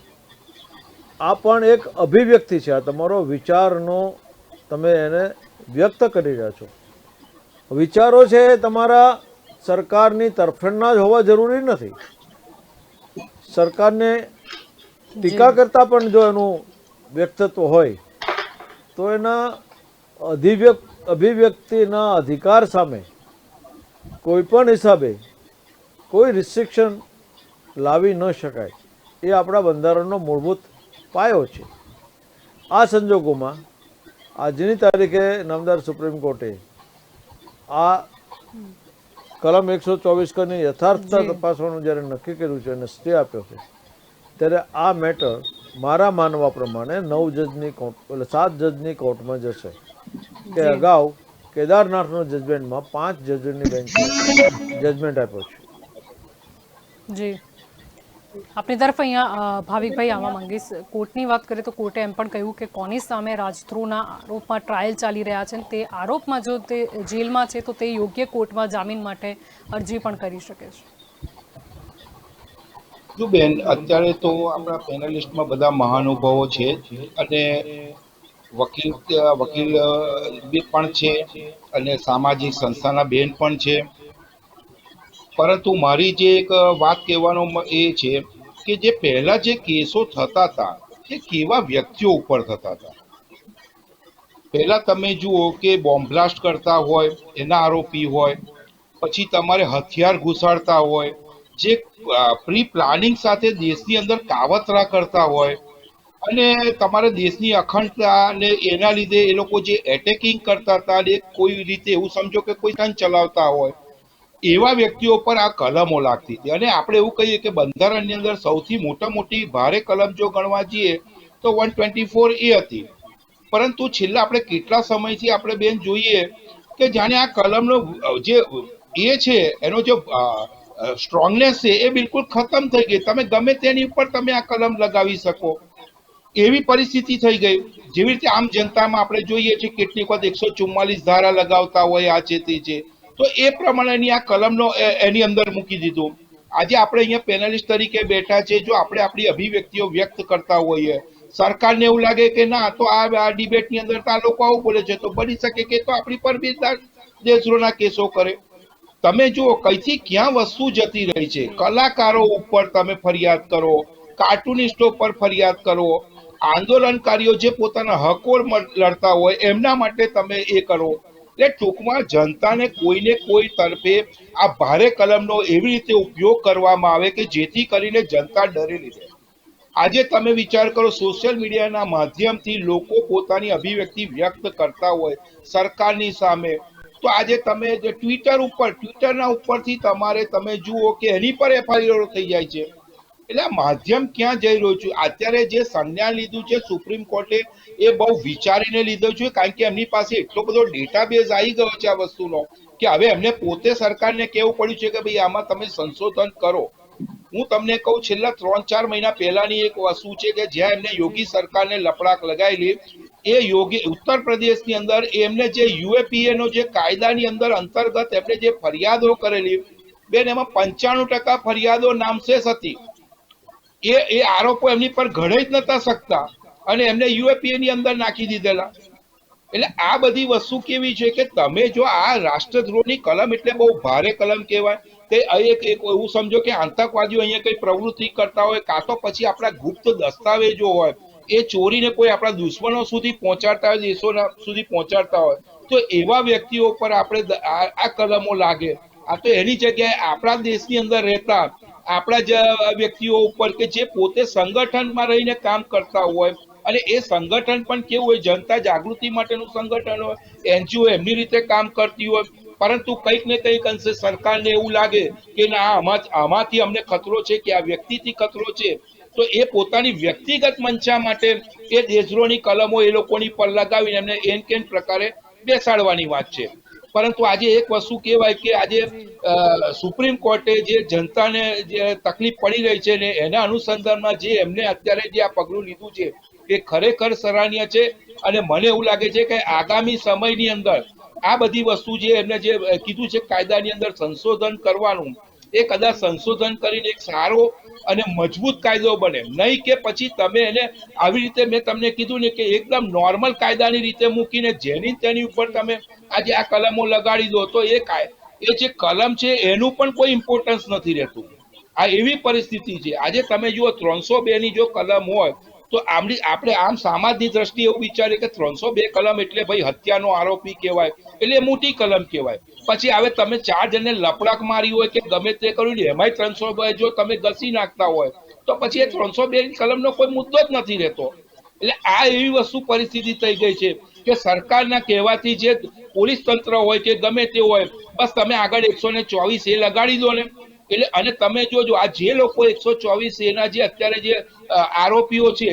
આ પણ એક અભિવ્યક્તિ છે, આ તમારો વિચારનો તમે એને વ્યક્ત કરી રહ્યા છો. વિચારો છે એ તમારા સરકારની તરફેણના જ હોવા જરૂરી નથી. સરકારને ટીકા કરતા પણ જો એનું વ્યક્તિત્વ હોય તો એના અભિવ્યક્તિના અધિકાર સામે કોઈ પણ હિસાબે કોઈ રિસ્ટ્રિક્શન લાવી ન શકાય. એ આપણા બંધારણનો મૂળભૂત પાયો છે. આ સંજોગોમાં આજની તારીખે નામદાર સુપ્રીમ કોર્ટે આ કલમ 124 કની યથાર્થતા તપાસવાનું જ્યારે નક્કી કર્યું છે અને સ્ટે આપ્યો છે, ત્યારે આ મેટર મારા માનવા પ્રમાણે 9 જજની કોર્ટ, એટલે 7 જજની કોર્ટમાં જશે. કે અગાઉ કેદારનાથનો જજમેન્ટમાં 5 જજની બેન્ચે જજમેન્ટ આપ્યો છે. જી આપની તરફ અહીંયા ભાવિકભાઈ આવવા માંગીશ. કોર્ટની વાત કરીએ તો કોર્ટે એમ પણ કહ્યું કે કોની સામે રાજદ્રોહના આરોપમાં ટ્રાયલ ચાલી રહ્યા છે, તે આરોપમાં જો તે જેલમાં છે તો તે યોગ્ય કોર્ટમાં જામીન માટે અરજી પણ કરી શકે છે. જો બેન, અત્યારે તો આપણા પેનલિસ્ટમાં બધા મહાનુભાવો છે અને વકીલ વકીલ બી પણ છે અને સામાજિક સંસ્થાના બેન પણ છે. પરંતુ મારી જે એક વાત કહેવાનો એ છે કે જે પહેલા જે કેસો થતા હતા એ કેવા વ્યક્તિઓ ઉપર થતા હતા. પહેલા તમે જુઓ કે બોમ્બ બ્લાસ્ટ કરતા હોય એના આરોપી હોય, પછી તમારે હથિયાર ઘુસાડતા હોય, જે પ્રી પ્લાનિંગ સાથે દેશની અંદર કાવતરા કરતા હોય, અને તમારા દેશની અખંડતા અને એના લીધે એ લોકો જે એટેકિંગ કરતા હતા અને કોઈ રીતે એવું સમજો કે કોઈ તંત્ર ચલાવતા હોય, એવા વ્યક્તિઓ પર આ કલમો લાગતી હતી. અને આપણે એવું કહીએ કે બંધારણની અંદર સૌથી મોટી ભારે કલમ જો ગણવા જઈએ તો 124 એ હતી. પરંતુ છેલ્લા આપણે કેટલા સમયથી આપણે બેન જોઈએ કે જાણે આ કલમનો જે એ છે એનો જે સ્ટ્રોંગનેસ છે એ બિલકુલ ખતમ થઈ ગઈ. તમે ગમે તેની ઉપર તમે આ કલમ લગાવી શકો એવી પરિસ્થિતિ થઈ ગઈ. જેવી રીતે આમ જનતામાં આપણે જોઈએ છીએ કેટલીક વખત 144 ધારા લગાવતા હોય, આ છે તે છે, તો એ પ્રમાણેની આ કલમનો એની અંદર મૂકી દીધું. આજે આપણે અહીંયા પેનલિસ્ટ તરીકે બેઠા છે, જો આપણે આપણી અભિવ્યક્તિઓ વ્યક્ત કરતા હોઈએ, સરકારને એવું લાગે કે ના તો આ ડિબેટની અંદર તો આ લોકો આવું બોલે છે, તો બની શકે કે તો આપણી પર બી દેશદ્રોહના કેસો કરે. તમે જુઓ કઈથી ક્યાં વસ્તુ જતી રહી છે. કલાકારો ઉપર તમે ફરિયાદ કરો, કાર્ટુનિસ્ટો પર ફરિયાદ કરો, આંદોલનકારીઓ જે પોતાના હકો લડતા હોય એમના માટે તમે એ કરો. એટલે ટૂંકમાં જનતાને કોઈને કોઈ તરફે આ ભારે કલમનો એવી રીતે ઉપયોગ કરવામાં આવે કે જેથી કરીને જનતા ડરેલી રહે. આજે તમે વિચાર કરો, સોશિયલ મીડિયાના માધ્યમથી લોકો પોતાની અભિવ્યક્તિ વ્યક્ત કરતા હોય સરકારની સામે, તો આજે તમે જે ટ્વિટરના ઉપરથી તમારે તમે જુઓ કે એની પર એફઆઈઆર થઈ જાય છે. એટલે આ માધ્યમ ક્યાં જઈ રહ્યું છે. અત્યારે જે સંજ્ઞાન લીધું છે સુપ્રીમ કોર્ટે એ બહુ વિચારીને લીધું છે, કારણ કે એમની પાસે એટલો બધો ડેટાબેઝ આવી ગયો છે આ વસ્તુનો કે હવે એમને પોતે સરકારને કહેવું પડ્યું છે કે ભાઈ આમાં તમે સંશોધન કરો. હું તમને કહું, છેલ્લા 3-4 મહિના પહેલાની એક વસ્તુ છે કે જ્યાં એમને યોગી સરકારને લપડાક લગાવેલી, એ યોગી ઉત્તર પ્રદેશની અંદર એમને જે યુએપીએ નો જે કાયદાની અંદર અંતર્ગત એમને જે ફરિયાદો કરેલી બેન, એમાં 95% ફરિયાદો નામશેષ હતી. એ આરોપો એમની પર ઘડી જ નતા શકતા અને એમને યુએપીએ ની અંદર નાખી દીધેલા. એટલે આ બધી વસ્તુ કેવી છે કે તમે જો આ રાષ્ટ્રદ્રોહની કલમ એટલે બહુ ભારે કલમ કહેવાય. તે એક એવું સમજો કે આતંકવાદીઓ અહીંયા કઈ પ્રવૃત્તિ કરતા હોય, કાં તો પછી આપણા ગુપ્ત દસ્તાવેજો હોય એ ચોરીને કોઈ આપણા દુશ્મનો સુધી પહોંચાડતા હોય, દેશોના સુધી પહોંચાડતા હોય, તો એવા વ્યક્તિઓ પર આપણે આ કલમો લાગે. આ તો એની જગ્યાએ આપણા દેશની અંદર રહેતા આપણા જ વ્યક્તિઓ ઉપર કે જે પોતે સંગઠનમાં રહીને કામ કરતા હોય, અને એ સંગઠન પણ કેવું હોય, જનતા જાગૃતિ માટેનું સંગઠન હોય, એનજીઓ એમની રીતે કામ કરતી હોય, પરંતુ કંઈક ને કંઈક અંશે સરકારને એવું લાગે કે ના આમાંથી અમને ખતરો છે કે આ વ્યક્તિથી ખતરો છે, તો એ પોતાની વ્યક્તિગત મંશા માટે એ દેશદ્રોહની કલમો એ લોકોની પર લગાવીને એમને એન કેન પ્રકારે બેસાડવાની વાત છે. પરંતુ આજે એક વસ્તુ કહેવાય કે આજે સુપ્રીમ કોર્ટે જે જનતાને જે તકલીફ પડી રહી છે ને એના અનુસંધાનમાં જે એમને અત્યારે જે આ પગલું લીધું છે એ ખરેખર સરાહનીય છે. અને મને એવું લાગે છે કે આગામી સમયની અંદર આ બધી વસ્તુ જે એમને જે કીધું છે કાયદાની અંદર સંશોધન કરવાનું, એ કદાચ સંશોધન કરીને એક સારો અને મજબૂત કાયદો બને. નહીં કે પછી તમે એને આવી રીતે મેં તમને કીધું ને કે એકદમ નોર્મલ કાયદાની રીતે મૂકીને જેની તેની ઉપર તમે આજે આ કલમો લગાડી દો, તો એ જે કલમ છે એનું પણ કોઈ ઇમ્પોર્ટન્સ નથી રહેતું. આ એવી પરિસ્થિતિ છે. આજે તમે જુઓ 302 ની જો કલમ હોય તો આપણે આમ સમાજની દ્રષ્ટિએ એવું વિચારીએ કે 302 કલમ એટલે ભાઈ હત્યાનો આરોપી કહેવાય, એટલે મોટી કલમ કહેવાય. પછી હવે તમે 4 જણને લપડાક મારી હોય કે ગમે તે કર્યું એમાંય 302 જો તમે ઘસી નાખતા હોય તો પછી એ 302 કલમનો કોઈ મુદ્દો જ નથી રહેતો. એટલે આ એવી વસ્તુ પરિસ્થિતિ થઈ ગઈ છે કે સરકારના કહેવાથી જે પોલીસ તંત્ર હોય કે ગમે તે હોય, બસ તમે આગળ 124 એ લગાડી દો ને. એટલે અને તમે જોજો આ જે લોકો 124 એના જે અત્યારે જે આરોપીઓ છે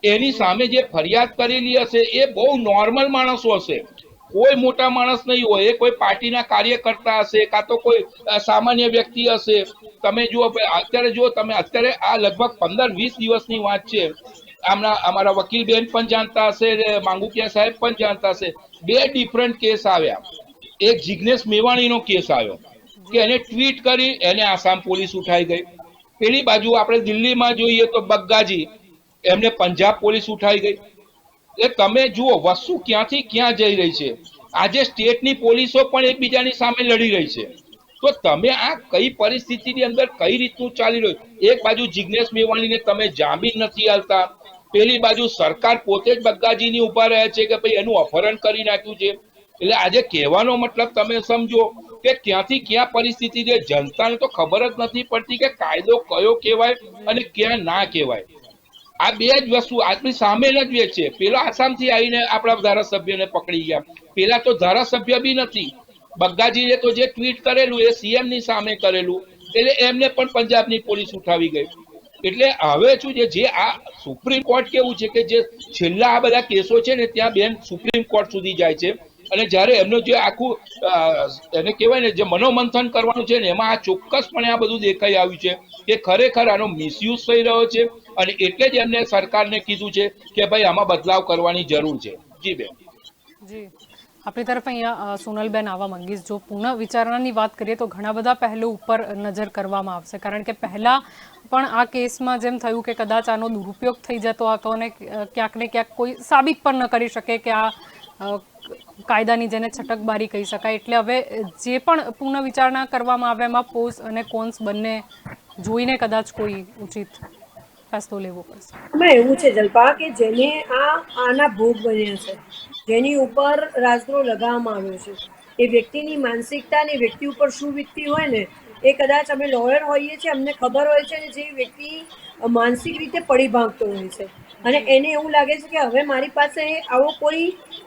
એની સામે જે ફરિયાદ કરેલી હશે એ બહુ નોર્મલ માણસો હશે, કોઈ મોટા માણસ નહીં હોય. એ કોઈ પાર્ટીના કાર્યકર્તા હશે, કાં તો કોઈ સામાન્ય વ્યક્તિ હશે. તમે જુઓ અત્યારે આ લગભગ 15-20 દિવસની વાત છે. અમારા વકીલ બેન પણ જાણતા હશે, માંગુકિયા સાહેબ પણ જાણતા હશે. 2 ડિફરન્ટ કેસ આવ્યા. એક જિગ્નેશ મેવાણીનો કેસ આવ્યો કે એને ટ્વીટ કરી એને આસામ પોલીસ ઉઠાઈ ગઈ પેલી બાજુ આપણે દિલ્હીમાં જોઈએ તો બગ્ગાજી, એમને પંજાબ પોલીસ ઉઠાવી ગઈ. એ તમે જુઓ વસ્તુ ક્યાંથી ક્યાં જઈ રહી છે. આજે સ્ટેટની પોલીસો પણ એકબીજાની સામે લડી રહી છે. તો તમે આ કઈ પરિસ્થિતિની અંદર કઈ રીતનું ચાલી રહ્યું? એક બાજુ જિગ્નેશ મેવાણીને તમે જામીન નથી આલતા, પેલી બાજુ સરકાર પોતે જ બગ્ગાજીની ઉભા રહ્યા છે કે ભાઈ એનું અપહરણ કરી નાખ્યું છે. એટલે આજે કહેવાનો મતલબ તમે સમજો કે ક્યાંથી ક્યાં પરિસ્થિતિ છે. જનતાને તો ખબર જ નથી પડતી કે કાયદો કયો કહેવાય અને ક્યાં ના કહેવાય. આ બે જ વસ્તુ આપણી સામે જ વે છે. પેલો આસામથી આવીને આપણા ધારાસભ્યને પકડી ગયા, પેલા તો ધારાસભ્ય બી નથી. બગ્ગાજીએ તો જે ટ્વીટ કરેલું એ સીએમ ની સામે કરેલું, એટલે એમને પણ પંજાબની પોલીસ ઉઠાવી ગઈ. એટલે હવે શું છે, જે આ સુપ્રીમ કોર્ટ કેવું છે કે જે છેલ્લા આ બધા કેસો છે ને ત્યાં બેન સુપ્રીમ કોર્ટ સુધી જાય છે. અને જ્યારે એમનું જે આખું એને કહેવાય ને જે મનોમંથન કરવાનું છે ને એમાં આ ચોક્કસપણે આ બધું દેખાઈ આવ્યું છે કે ખરેખર આનો મિસયુઝ થઈ રહ્યો છે. અને એટલે જ એમને સરકારને કીધું છે કે ભાઈ આમાં બદલાવ કરવાની જરૂર છે. જી બેન. જી, આપણી તરફ અહીંયા સોનલબેન આવવા માંગીશ. જો પુનઃ વિચારણાની વાત કરીએ તો ઘણા બધા પહેલો ઉપર નજર કરવામાં આવશે, કારણ કે પહેલા પણ આ કેસમાં જેમ થયું કે કદાચ આનો દુરુપયોગ થઈ જતો હતો અને ક્યાંક ને ક્યાંક કોઈ સાબિત પણ ન કરી શકે કે આ કાયદાની જેને છટકબારી કહી શકાય. એટલે હવે જે પણ પુનઃ વિચારણા કરવામાં આવે એમાં પોઝ અને કોન્સ બંને જોઈને કદાચ કોઈ ઉચિત ફેસલો લેવો પડશે. એમાં એવું છે જલ્પા કે જેને આના ભોગ બન્યા છે, જેની ઉપર રાજદ્રોહ લગાવવામાં આવ્યો છે, એ વ્યક્તિની માનસિકતા ને વ્યક્તિ ઉપર શું વીતતી હોય ને એ કદાચ અમે લોયર હોઈએ છીએ, અમને ખબર હોય છે. જે વ્યક્તિ માનસિક રીતે પડી ભાંગતો હોય છે અને એને એવું લાગે છે કે હવે મારી પાસે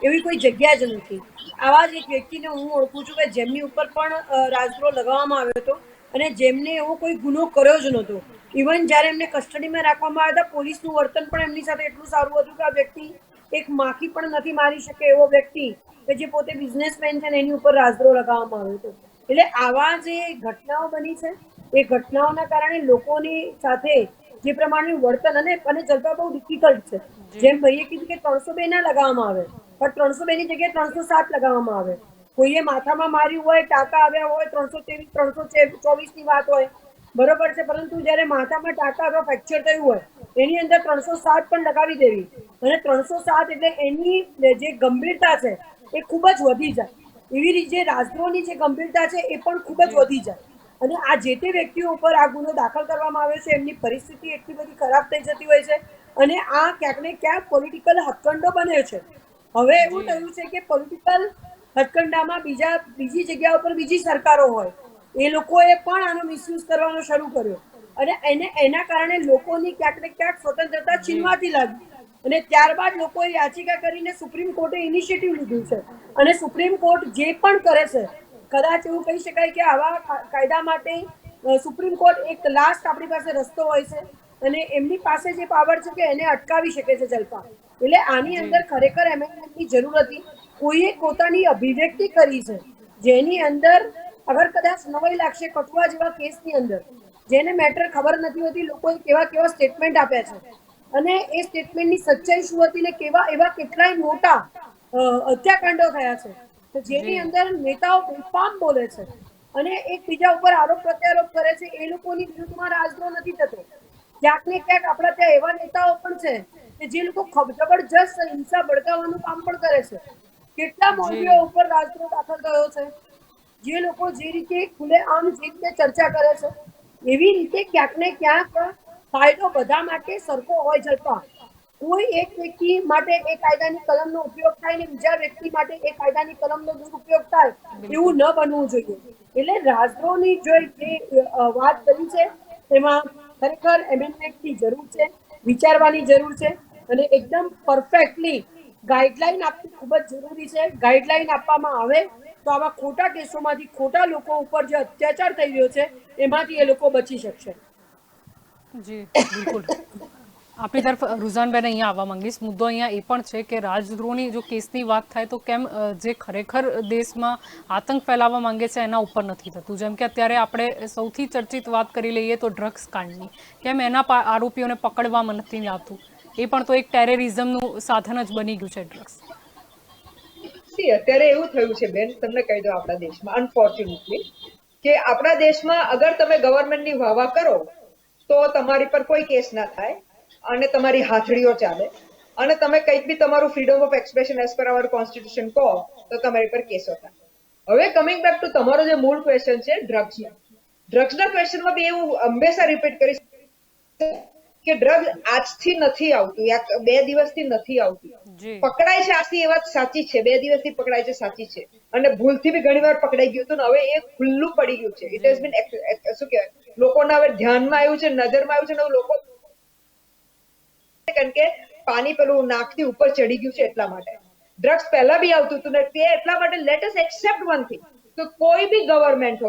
એવી કોઈ જગ્યા જ નથી. આવા જ એક વ્યક્તિને હું ઓળખું છું કે જેમની ઉપર પણ રાજદ્રોહ લગાવવામાં આવ્યો હતો અને જેમને એવો કોઈ ગુનો કર્યો જ નહોતો. ઇવન જ્યારે એમને કસ્ટડીમાં રાખવામાં આવ્યા હતા, પોલીસનું વર્તન પણ એમની સાથે એટલું સારું હતું કે આ વ્યક્તિ એક માખી પણ નથી મારી શકે એવો વ્યક્તિ કે જે પોતે બિઝનેસમેન છે ને એની ઉપર રાજદ્રોહ લગાવવામાં આવ્યો હતો. એટલે આવા જે ઘટનાઓ બની છે એ ઘટનાઓના કારણે લોકોની સાથે જે પ્રમાણેનું વર્તન અને જલ્પા બહુ ડિફિકલ્ટ છે. જેમ ભાઈએ કીધું કે 302 ના લગાવવામાં આવે, પણ 302 ની જગ્યાએ 307 લગાવવામાં આવે. કોઈએ માથામાં માર્યું હોય, ટાંકા આવ્યા હોય, 323 324 ની વાત હોય, બરોબર છે. પરંતુ જ્યારે માથામાં ટાંકા અથવા ફ્રેક્ચર થયું હોય એની અંદર 307 પણ લગાવી દેવી અને 307 એટલે એની જે ગંભીરતા છે એ ખૂબ જ વધી જાય. એવી રીતે રાજદ્રોહની જે ગંભીરતા છે એ પણ ખૂબ જ વધી જાય. અને આ જે તે વ્યક્તિઓ ઉપર આ ગુનો દાખલ કરવામાં આવ્યો છે એમની પરિસ્થિતિ એટલી બધી ખરાબ થઈ જતી હોય છે અને આ ક્યાંક ને ક્યાંક પોલિટિકલ હથકંડો બને છે. હવે એવું થયું છે કે પોલિટિકલ હથકંડામાં બીજી જગ્યા ઉપર બીજી સરકારો હોય, એ લોકોએ પણ આનો મિસયુઝ કરવાનો શરૂ કર્યો અને એના કારણે લોકોની ક્યાંક ને ક્યાંક સ્વતંત્રતા છીનવાતી લાગી. અને ત્યારબાદ લોકોએ યાચિકા કરીને સુપ્રીમ કોર્ટે ઇનિશિયેટિવ લીધું છે અને સુપ્રીમ કોર્ટ જે પણ કરે છે, કદાચ એવું કહી શકાય કે આવા કાયદા માટે સુપ્રીમ કોર્ટ એક લાસ્ટ આપણી પાસે રસ્તો હોય છે અને એમની પાસે જે પાવર છે કે એને અટકાવી શકે છે જલ્પા. એટલે આની અંદર ખરેખર એમેન્ડમેન્ટની જરૂર હતી. કોઈએ પોતાની અભિવ્યક્તિ કરી છે જેની અંદર અગર કદાચ નવાઈ લાગશે, કઠુઆ જેવા કેસની અંદર જેને મેટર ખબર નથી હોતી, લોકોએ કેવા સ્ટેટમેન્ટ આપ્યા છે અને એ સ્ટેટમેન્ટની સચ્ચાઈ શું હતી ને એવા કેટલાય મોટા હત્યાકાંડો થયા છે તો જેની અંદર નેતાઓ બેફામ બોલે છે અને એકબીજા ઉપર આરોપ પ્રત્યારોપ કરે છે. એ લોકોની વિરુદ્ધમાં રાજદ્રોહ નથી થતો. ક્યાંક ને ક્યાંક આપણા ત્યાં એવા નેતાઓ પણ છે કે જે લોકો જબરજસ્ત હિંસા ભડકાવવાનું કામ પણ કરે છે. કેટલા મોરબીઓ ઉપર રાજદ્રોહ દાખલ થયો છે. જે લોકો જે રીતે ખુલ્લેઆમ જે રીતે ચર્ચા કરે છે, એવી રીતે ક્યાંક ને ક્યાંક કાયદો બધા માટે સરખો હોય જલ્પા. કોઈ એક વ્યક્તિ માટે એ કાયદાની કલમનો ઉપયોગ થાય ને બીજા વ્યક્તિ માટે એ કાયદાની કલમનો દુરુપયોગ થાય એવું ન બનવું જોઈએ. એટલે રાજદ્રોહની જે વાત કરી છે એમાં ખરેખર એમેન્ડમેન્ટની જરૂર છે, વિચારવાની જરૂર છે અને એકદમ પરફેક્ટલી ગાઈડલાઈન આપવી ખૂબ જ જરૂરી છે. ગાઈડલાઈન આપવામાં આવે તો આવા ખોટા કેસોમાંથી, ખોટા લોકો ઉપર જે અત્યાચાર થઈ રહ્યો છે એમાંથી એ લોકો બચી શકશે. જી બિલકુલ. આપણી તરફ રુઝાનબેન અહીંયા આવવા માંગીશ. મુદ્દો અહીંયા એ પણ છે કે રાજદ્રોહની જો કેસની વાત થાય તો કેમ જે ખરેખર દેશમાં આતંક ફેલાવવા માંગે છે એના ઉપર નથી થતું. જેમ કે અત્યારે આપણે સૌથી ચર્ચિત વાત કરી લઈએ તો ડ્રગ્સ કાંડની, કેમ એના આરોપીઓને પકડવામાં નથી આવતું? એ પણ તો એક ટેરરિઝમનું સાધન જ બની ગયું છે ડ્રગ્સ. અત્યારે એવું થયું છે બેન, તમને કહી દો, આપણા દેશમાં અનફોર્ચ્યુનેટલી કે આપણા દેશમાં અગર તમે ગવર્મેન્ટની વાહવા કરો તો તમારી પર કોઈ કેસ ના થાય અને તમારી હાથડીઓ ચાલે અને તમે કંઈક બી તમારું freedom of expression as per hour constitution કહો તો તમારી પર કેસો થાય. હવે કમિંગ બેક ટુ તમારો જે મૂળ ક્વેશ્ચન છે ડ્રગ્સના ક્વેશ્ચનમાં બી એવું હંમેશા રિપીટ કરીશ કે ડ્રગ્સ આજથી નથી આવતું યા 2 દિવસથી નથી આવતું. જી પકડાય છે આજથી એ વાત સાચી છે, 2 દિવસથી પકડાય છે સાચી છે, અને ભૂલથી બી ઘણી વાર પકડાઈ ગયું હતું ને હવે એ ખુલ્લું પડી ગયું છે. ઇટ હેઝ બીન શું કહેવાય લોકોના હવે ધ્યાનમાં આવ્યું છે, નજરમાં આવ્યું છે, ને લોકો કારણ કે પાણી પેલું નાકથી ઉપર ચડી ગયું છે એટલા માટે. ડ્રગ્સ પહેલા બી આવતું હતું ને તે એટલા માટે let us accept one thing કે કોઈ બી ગવર્મેન્ટ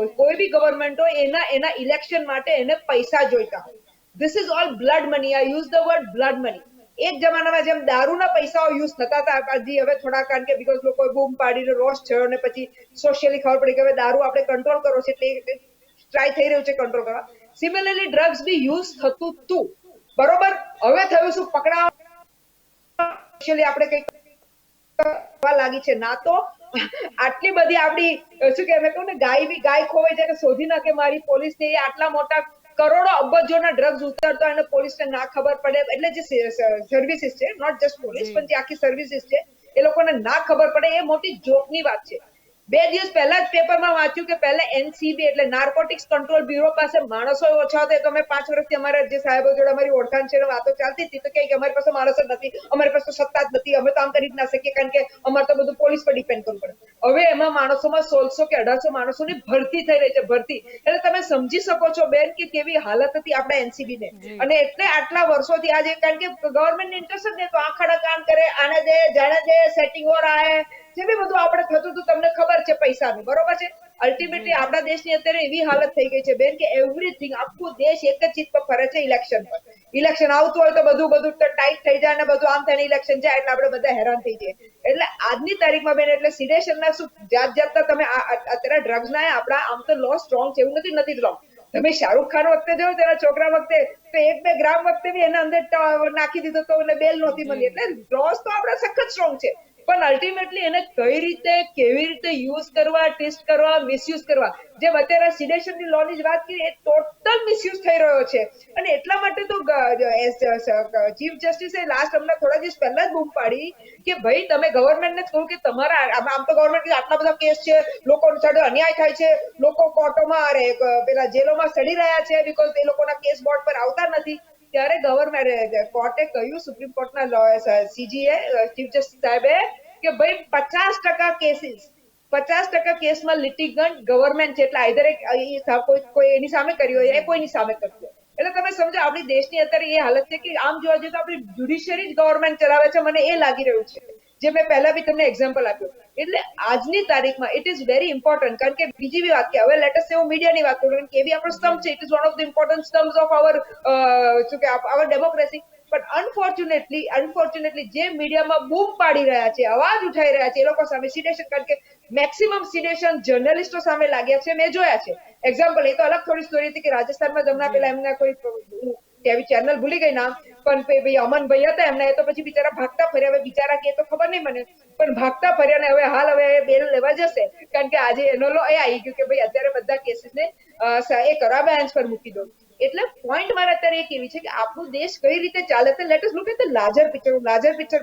હોય એના ઇલેક્શન માટે એને પૈસા જોઈતા હોય. This is all blood money. I use the word blood money. એક જમાનામાં જેમ દારૂના પૈસાઓ યુઝ થતા હતા હજી હવે થોડા કારણ કે બીકોઝ લોકોએ બૂમ પાડીને રોષ થયો અને પછી સોશિયલી ખબર પડી કે હવે દારૂ આપણે કંટ્રોલ કરવો છે એટલે ટ્રાય થઈ રહ્યું છે કંટ્રોલ કરવા. સિમિલરલી ડ્રગ્સ બી યુઝ થતું હતું બરોબર. હવે થયું શું પકડાવા આપણે કઈક લાગી છે ના તો આટલી બધી આપડી શું કે મેં કહું ને ગાય ખોવાઈ જાય શોધી નાખે મારી પોલીસ ને આટલા મોટા કરોડો અબજોના ડ્રગ્સ ઉતારતો અને પોલીસને ના ખબર પડે એટલે જે સર્વિસીસ છે નોટ જસ્ટ પોલીસ પણ જે આખી સર્વિસીસ છે એ લોકોને ના ખબર પડે એ મોટી જોકની વાત છે. 2 દિવસ પહેલા જ પેપરમાં વાંચ્યું કે પહેલા એનસીબી એટલે નાર્કોટિક્સ કંટ્રોલ બ્યુરો પાસે માણસો ઓછા હતા. તો અમે 5 વર્ષથી અમારા જે સાહેબો જોડે અમારી ઓળખાણ છે વાતો ચાલતી હતી તો કે અમારી પાસે માણસો નથી, અમારી પાસે સત્તા જ નથી, અમે તો આમ કરી જ ના શકીએ કારણ કે અમારે તો બધું પોલીસ પર ડિપેન્ડ કરવું પડે. હવે એમાં માણસોમાં 1600 કે 1800 માણસોની ભરતી થઈ રહી છે ભરતી. એટલે તમે સમજી શકો છો બેન કે કેવી હાલત હતી આપણા એનસીબી ને. અને એટલે આટલા વર્ષોથી આજે કારણ કે ગવર્મેન્ટ ઇન્ટરેસ્ટ ને તો આંખડા કામ કરે આને દે જાણે દે સેટિંગ ઓર આए જે બી બધું આપણે થતું હતું તમને ખબર છે પૈસાનું બરોબર છે. અલ્ટિમેટલી આપણા દેશની અત્યારે એવી હાલત થઈ ગઈ છે બેન કે એવરીથિંગ આખું દેશ એક જ ચીજ પર ફરે છે ઇલેક્શન પર. ઇલેક્શન આવતું હોય તો બધું ટાઈટ થઈ જાય અને બધું આમ થઈને ઇલેક્શન જાય એટલે આપણે બધા હેરાન થઈ જઈએ. એટલે આજની તારીખમાં બેન એટલે સિડેશનના શું જાતના તમે અત્યારે ડ્રગ્સના આપણા આમ તો લો સ્ટ્રોંગ છે એવું નથી લો. તમે શાહરૂખ ખાન વખતે જોયો તેના છોકરા વખતે તો 1-2 ગ્રામ વખતે બી એના અંદર નાખી દીધો તો એને બેલ નહોતી મળી. એટલે લોસ તો આપણા સખત સ્ટ્રોંગ છે પણ અલ્ટિમેટલી એને કઈ રીતે કેવી રીતે યુઝ કરવા ટેસ્ટ કરવા મિસયુઝ કરવા જેમ અત્યારે સિડેશનની લોની જ વાત કરી એ ટોટલ મિસયુઝ થઈ રહ્યો છે. અને એટલા માટે તો ચીફ જસ્ટિસે લાસ્ટ હમણાં થોડા દિવસ પહેલા જ બૂમ પાડી કે ભાઈ તમે ગવર્મેન્ટને જ કહું કે તમારા આમ તો ગવર્મેન્ટ આટલા બધા કેસ છે લોકો સાથે અન્યાય થાય છે લોકો કોર્ટોમાં પેલા જેલોમાં સડી રહ્યા છે બીકોઝ એ લોકોના કેસ બોર્ડ પર આવતા નથી. ત્યારે ગવર્મેન્ટ કોર્ટે કહ્યું સુપ્રીમ કોર્ટના સીજીએ ચીફ જસ્ટિસ સાહેબે કે ભાઈ 50% કેસમાં લિટિગન્ટ ગવર્મેન્ટ છે એટલે આઈધર કોઈ એની સામે કર્યો હોય કોઈની સામે કરતો. એટલે તમે સમજો આપણી દેશની અત્યારે એ હાલત છે કે આમ જોવા જઈએ તો આપણી જ્યુડિશિયરી જ ગવર્મેન્ટ ચલાવે છે મને એ લાગી રહ્યું છે જે મેં પહેલા બી તમને એક્ઝામ્પલ આપ્યું. એટલે આજની તારીખમાં ઇટ ઇઝ વેરી ઇમ્પોર્ટન્ટ કારણ કે બીજી બી વાત કે હવે લેટેસ્ટ હું મીડિયાની વાત કરું કે એવી આપણો સ્તંભ છે it is one of the important સ્તંભ ઓફ આવર શું કે આવર ડેમોક્રેસી. પણ અનફોર્ચ્યુનેટલી જે મીડિયામાં બૂમ પાડી રહ્યા છે અવાજ ઉઠાઈ રહ્યા છે એ લોકો સામે સિડેશન કારણ કે મેક્સિમમ સિડેશન જર્નલિસ્ટો સામે લાગ્યા છે મેં જોયા છે. એક્ઝામ્પલ એ તો અલગ થોડી સ્ટોરી હતી કે રાજસ્થાનમાં જમના પેલા એમના કોઈ ટીવી ચેનલ ભૂલી ગઈ નામ પણ ભાઈ અમનભાઈ હતા એમના એ તો પછી બિચારા ભાગતા ફર્યા હવે બિચારા કે તો ખબર નહીં મને પણ ભાગતા ફર્યા ને હાલ બેલ લેવા જશે કારણ કે આજે એનો લો એ આવી ગયું કે ભાઈ અત્યારે બધા કેસીસને એ કરવા બેન્ચ પર મૂકી દો. એટલે પોઈન્ટ મારે અત્યારે એક એવી છે કે આપણું દેશ કઈ રીતે ચાલે છે let us look at the larger picture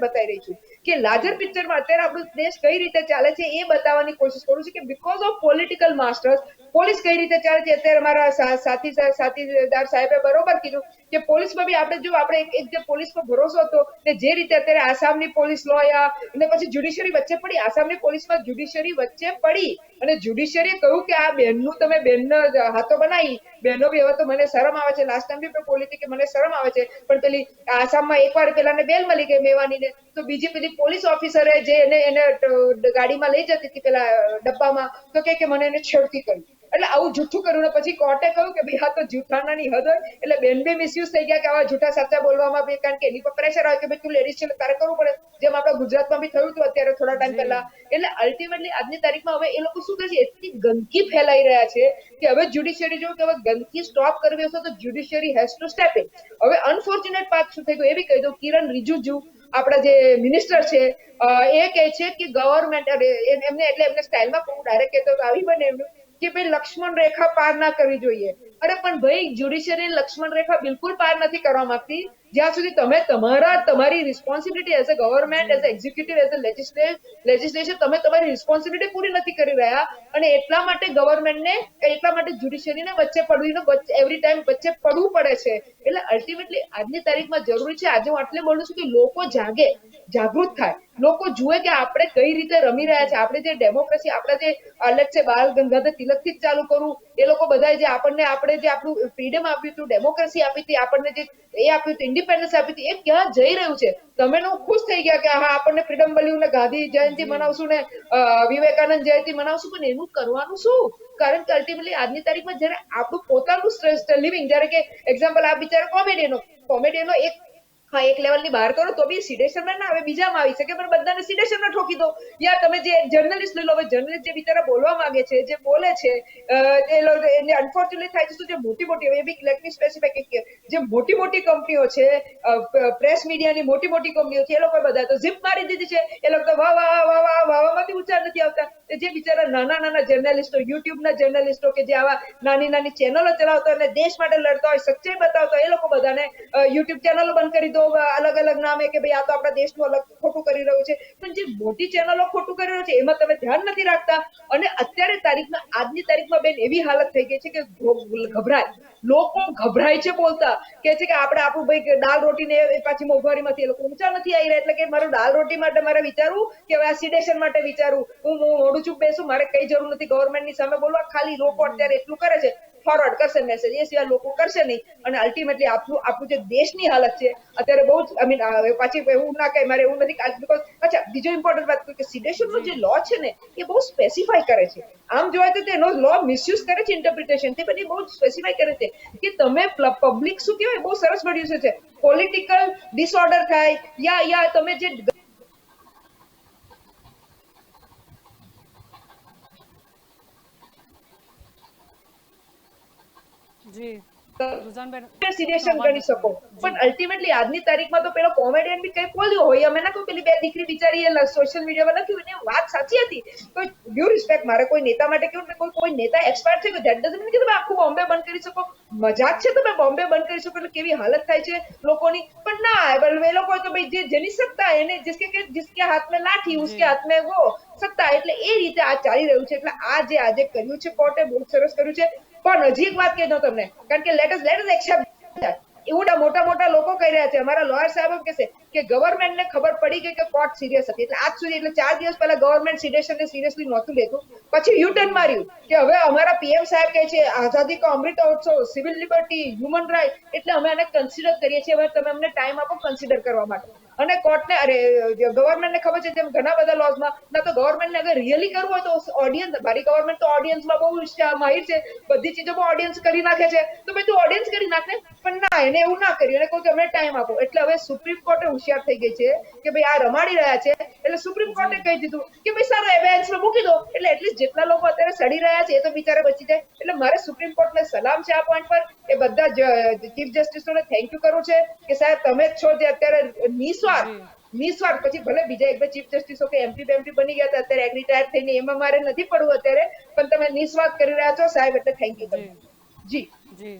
બતાવી રહી છું કે લાર્જર પિક્ચરમાં અત્યારે આપણું દેશ કઈ રીતે ચાલે છે એ બતાવવાની કોશિશ કરું છું કે because of political masters police કઈ રીતે ચાલે છે. અત્યારે મારા સાથીદાર સાહેબે બરોબર કીધું કે પોલીસમાં બી આપણે જો આપણે એક જે પોલીસ પર ભરોસો હતો ને જે રીતે અત્યારે આસામની પોલીસ લોયા અને પછી જ્યુડિશિયરી વચ્ચે પડી આસામની પોલીસમાં જ્યુડિશિયરી વચ્ચે પડી અને જ્યુડિશિયરીએ કહ્યું કે આ બેનનું તમે બેનનો હાથો બનાવી બહેનો બી હવે તો મને શરમ આવે છે લાસ્ટ ટાઈમ બી બોલી હતી કે મને શરમ આવે છે પણ પેલી આસામમાં એકવાર પેલાને બેલ મળી ગઈ મેવાનીને તો બીજી પેલી પોલીસ ઓફિસરે જે એને ગાડીમાં લઈ જતી હતી પેલા ડબ્બામાં તો કે મને એને છેડતી કરી. એટલે આવું જૂઠું કર્યું ને પછી કોર્ટે કહ્યું કે ભાઈ આ તો જૂઠાણાની હદ હોય એટલે બેન બી મિસયુઝ થઈ ગયા કે આવા જૂઠા સાચા બોલવામાં બી કારણ કે એની પર પ્રેશર આવે કે ભાઈ તું લેડીઝ છે તારે કરવું પડે જેમ આપણા ગુજરાતમાં બી થયું હતું અત્યારે થોડા ટાઈમ પહેલા. એટલે અલ્ટિમેટલી આજની તારીખમાં હવે એ લોકો શું કરે છે એટલી ગંદકી ફેલાઈ રહ્યા છે કે હવે જ્યુડિશિયરી જો કે હવે ગંદકી સ્ટોપ કરવી હશે તો judiciary has to step in. હવે અનફોર્ચ્યુનેટ પાર્ટ શું થઈ ગયું એ બી કહી દઉં કિરણ રિજિજુ આપણા જે મિનિસ્ટર છે એ કહે છે કે ગવર્મેન્ટ એમને સ્ટાઇલમાં કહું ડાયરેક્ટ કહેતો આવી બને એમનું કે ભાઈ લક્ષ્મણ રેખા પાર ના કરવી જોઈએ અરે પણ ભાઈ જ્યુડિશિયરી લક્ષ્મણ રેખા બિલકુલ પાર નથી કરવા માંગતી જ્યાં સુધી તમે તમારી responsibility as a government as a executive as a legislation તમે તમારી રિસ્પોન્સિબિલિટી પૂરી નથી કરી રહ્યા અને એટલા માટે ગવર્મેન્ટને એટલા માટે જ્યુડિશિયરીને વચ્ચે એવરી ટાઈમ વચ્ચે પડવું પડે છે એટલે અલ્ટિમેટલી આજની તારીખમાં જરૂરી છે આજે હું આટલે બોલું છું કે લોકો જાગૃત થાય લોકો જુએ કે આપણે કઈ રીતે રમી રહ્યા છે આપણે જે ડેમોક્રેસી આપણા જે અલગ છે બાલ ગંગાધર તિલક થી જ ચાલુ કરું એ લોકો બધા જે આપણે જે આપણું ફ્રીડમ આપ્યું હતું ડેમોક્રેસી આપી હતી આપણને જે એ આપ્યું હતું ઇન્ડિપેન્ડન્સ આપી હતી એ ક્યાં જઈ રહ્યું છે તમે ખુશ થઈ ગયા કે હા આપણને ફ્રીડમ મળ્યું ને ગાંધી જયંતિ મનાવશું ને વિવેકાનંદ જયંતિ મનાવશું પણ એનું કરવાનું શું કારણ કે અલ્ટિમેટલી આજની તારીખમાં જયારે આપણું પોતાનું લિવિંગ જયારે કે એક્ઝામ્પલ આ બિચારા કોમેડિયનો એક લેવલની બહાર કરો તો બી સિડેશનમાં ના આવે બીજામાં આવી શકે પણ બધાને સિડેશનમાં ઠોકી દો યા તમે જે જર્નલિસ્ટ લઈ લો જર્નલિસ્ટ જે બિચારા બોલવા માંગે છે જે બોલે છે એને અનફોર્ચ્યુનેટલી થાય છે જે મોટી એ બી લેટ મી સ્પેસિફાઈ જે મોટી કંપનીઓ છે પ્રેસ મીડિયાની મોટી કંપનીઓ છે એ લોકો બધા તો ઝીપ મારી દીધી છે એ લોકો તો વાહમાંથી ઊંચા નથી આવતા જે બિચારા નાના જર્નલિસ્ટો યુટ્યુબના જર્નલિસ્ટો કે જે આવા નાની ચેનલો ચલાવતા અને દેશ માટે લડતા હોય સચ્ચાઈ બતાવતા એ લોકો બધાને યુટ્યુબ ચેનલો બંધ કરી દો અલગ નામે કે ભાઈ આ તો આપણા દેશનું અલગ ખોટું કરી રહ્યું છે પણ જે મોટી ચેનલો ખોટું કરી રહ્યું છે એમાં તમે ધ્યાન નથી રાખતા અને અત્યારે આજની તારીખમાં બેન એવી હાલત થઈ ગઈ છે કે ગભરાય લોકો ગભરાય છે બોલતા કે છે કે આપણે આપણું ભાઈ દાલ રોટી ને પાછી મોંઘવારીમાંથી એ લોકો ઊંચા નથી આવી રહ્યા એટલે કે મારું દાલ રોટી માટે મારે વિચારવું કે આ સિડેશન માટે વિચારવું હું મોડું ચૂપ બેસું મારે કઈ જરૂર નથી ગવર્મેન્ટની સામે બોલવા ખાલી લોકો અત્યારે એટલું કરે છે ફોરવર્ડ કરશે મેસેજ એ સિવાય લોકો કરશે નહીં અને અલ્ટિમેટલી આપણું જે દેશની હાલત છે અત્યારે બહુ જ પાછી એવું ના કહે મારે એવું નથી બીકોઝ અચ્છા બીજો ઇમ્પોર્ટન્ટ વાત કે સિડેશનનો જે લો છે ને એ બહુ સ્પેસિફાઈ કરે છે આમ જોવા તો તેનો લો મિસયુઝ કરે છે ઇન્ટરપ્રિટેશન તે બધી બહુ સ્પેસિફાઈ કરે છે કે તમે પબ્લિક શું કહેવાય બહુ સરસ મળ્યું છે પોલિટિકલ ડિસઓર્ડર થાય યા તમે જે જી રુઝાનબેન સિડેશન ગણી શકો પણ અલ્ટિમેટલી આજની તારીખમાં તો પેલો કોમેડિયન બી કઈ બોલ્યો હોય અમે ના કોઈ પેલી બે દીકરી બિચારી સોશિયલ મીડિયામાં લખ્યું ને વાત સાચી હતી કોઈ ડ્યુ રિસ્પેક્ટ મારે કોઈ નેતા માટે કેવું કોઈ નેતા એક્સપાયર થઈ ગયો ધેટ ડઝન્ટ મીન કે તમે આખું બોમ્બે બંધ કરી શકો મજાક છે તમે બોમ્બે બંધ કરી શકો એટલે કેવી હાલત થાય છે લોકોની પણ ના એ લોકો તો ભાઈ જેની સત્તા એને જિસકે હાથ મેં લાઠી ઉસકે હાથ મેં વો સત્તા એટલે એ રીતે આ ચાલી રહ્યું છે એટલે આ જે આજે કર્યું છે કોર્ટે બહુ સરસ કર્યું છે પણ હજી એક વાત કહી દઉં તમને કારણ કે લેટ અસ એક્સેપ્ટ એવું મોટા લોકો કહી રહ્યા છે અમારા લોયર સાહેબ કહેશે કે ગવર્મેન્ટને ખબર પડી ગઈ કે કોર્ટ સિરિયસ હતી એટલે આજ સુધી એટલે 4 દિવસ પહેલા ગવર્મેન્ટ સિડેશનને સિરિયસલી નહોતું લેતું પછી યુટર્ન માર્યું કે હવે અમારા પીએમ સાહેબ કહે છે આઝાદી કા Amrit Mahotsav civil liberty human right એટલે અમે આને કન્સિડર કરીએ છીએ હવે તમે અમને ટાઈમ આપો કન્સિડર કરવા માટે અને કોર્ટને ગવર્મેન્ટને ખબર છે તેમ ઘણા બધા લોઝમાં ના તો ગવર્મેન્ટને અગર રિયલી કરવું હોય તો ઓડિયન્સ મારી ગવર્મેન્ટ તો ઓડિયન્સમાં બહુ માહિર છે બધી ચીજોમાં ઓડિયન્સ કરી નાખે છે તો ભાઈ તું ઓડિયન્સ કરી નાખ ને પણ ના એને એવું ના કર્યું એને કહ્યું કે અમને ટાઈમ આપો એટલે હવે સુપ્રીમ કોર્ટે હોશિયાર થઈ ગઈ છે કે ભાઈ આ રમાડી રહ્યા છે એટલે સુપ્રીમ કોર્ટે કહી દીધું કે ભાઈ સારું એવેન્સમાં મૂકી દો એટલે એટલીસ્ટ જેટલા લોકો અત્યારે સડી રહ્યા છે એ તો બિચારા બચી જાય એટલે મારે સુપ્રીમ કોર્ટને સલામ છે આ પોઈન્ટ પર એ બધા ચીફ જસ્ટિસોને થેન્ક યુ કરવું છે કે સાહેબ તમે જ છો જે અત્યારે નિસ્વાર્થ પછી ભલે બીજા એક બે ચીફ જસ્ટિસો કે એમપી બની ગયા હતા અત્યારે રિટાયર થઈને એમાં મારે નથી પડવું અત્યારે પણ તમે નિસ્વાર્થ કરી રહ્યા છો સાહેબ એટલે થેન્ક યુ જી જી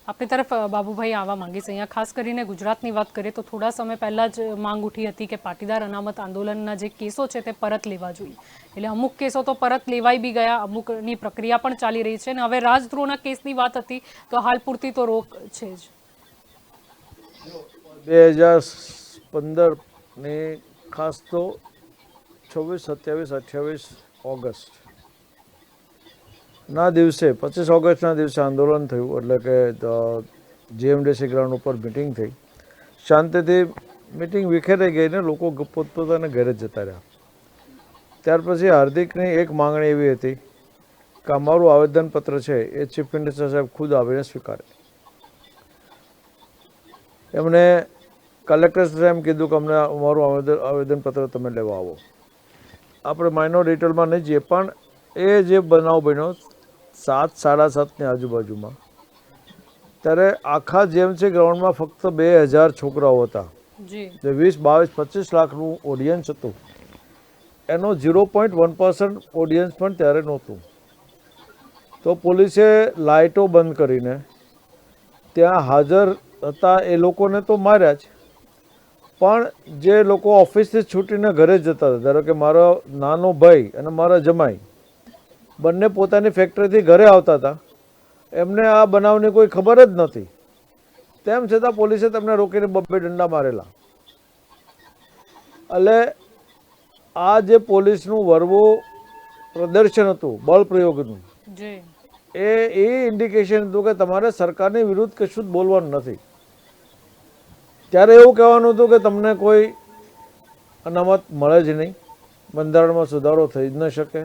આપણી તરફ બાબુભાઈ આવવા માંગીશ અહીંયા ખાસ કરીને ગુજરાતની વાત કરીએ તો થોડા સમય પહેલા જ માંગ ઉઠી હતી કે પાટીદાર અનામત આંદોલનના જે કેસો છે તે પરત લેવા જોઈએ એટલે અમુક કેસો તો પરત લેવાઈ બી ગયા અમુકની પ્રક્રિયા પણ ચાલી રહી છે અને હવે રાજદ્રોહના કેસની વાત હતી તો હાલ પૂરતી તો રોક છે જ 2015 ની ખાસ તો 26, 27, 28 ઓગસ્ટ ના દિવસે 25 ઓગસ્ટના દિવસે આંદોલન થયું એટલે કે જીએમડીસી ગ્રાઉન્ડ ઉપર મિટિંગ થઈ શાંતિથી મિટિંગ વિખેરાઈ ગઈ ને લોકો પોતપોતાના ઘરે જતા રહ્યા ત્યાર પછી હાર્દિકની એક માંગણી એવી હતી કે અમારું આવેદનપત્ર છે એ ચીફ મિનિસ્ટર સાહેબ ખુદ આવીને સ્વીકારે એમણે કલેક્ટર સાહેબ કીધું કે અમને અમારું આવેદનપત્ર તમે લેવા આવો આપણે માઇનોર ડિટેલમાં નહીં જઈએ પણ એ જે બનાવ બન્યો 7, 7:30ની આજુબાજુમાં ત્યારે આખા જેએમસી ગ્રાઉન્ડમાં ફક્ત 2000 છોકરાઓ હતા જે 20, 22, 25 લાખનું ઓડિયન્સ હતું એનો 0.1% ઓડિયન્સ પણ ત્યારે નહોતું તો પોલીસે લાઇટો બંધ કરીને ત્યાં હાજર હતા એ લોકોને તો માર્યા જ, પણ જે લોકો ઓફિસથી છૂટીને ઘરે જતા હતા, ધારો કે મારો નાનો ભાઈ અને મારા જમાઈ બંને પોતાની ફેક્ટરીથી ઘરે આવતા હતા, એમને આ બનાવની કોઈ ખબર જ નથી, તેમ છતાં પોલીસે તેમને રોકીને બબ્બે દંડા મારેલા. એટલે આ જે પોલીસનું વરવું પ્રદર્શન હતું બળ પ્રયોગનું, જી એ ઇન્ડિકેશન હતું કે તમારે સરકારની વિરુદ્ધ કશું જ બોલવાનું નથી. ત્યારે એવું કહેવાનું હતું કે તમને કોઈ અનામત મળે જ નહીં, બંધારણમાં સુધારો થઈ જ ન શકે,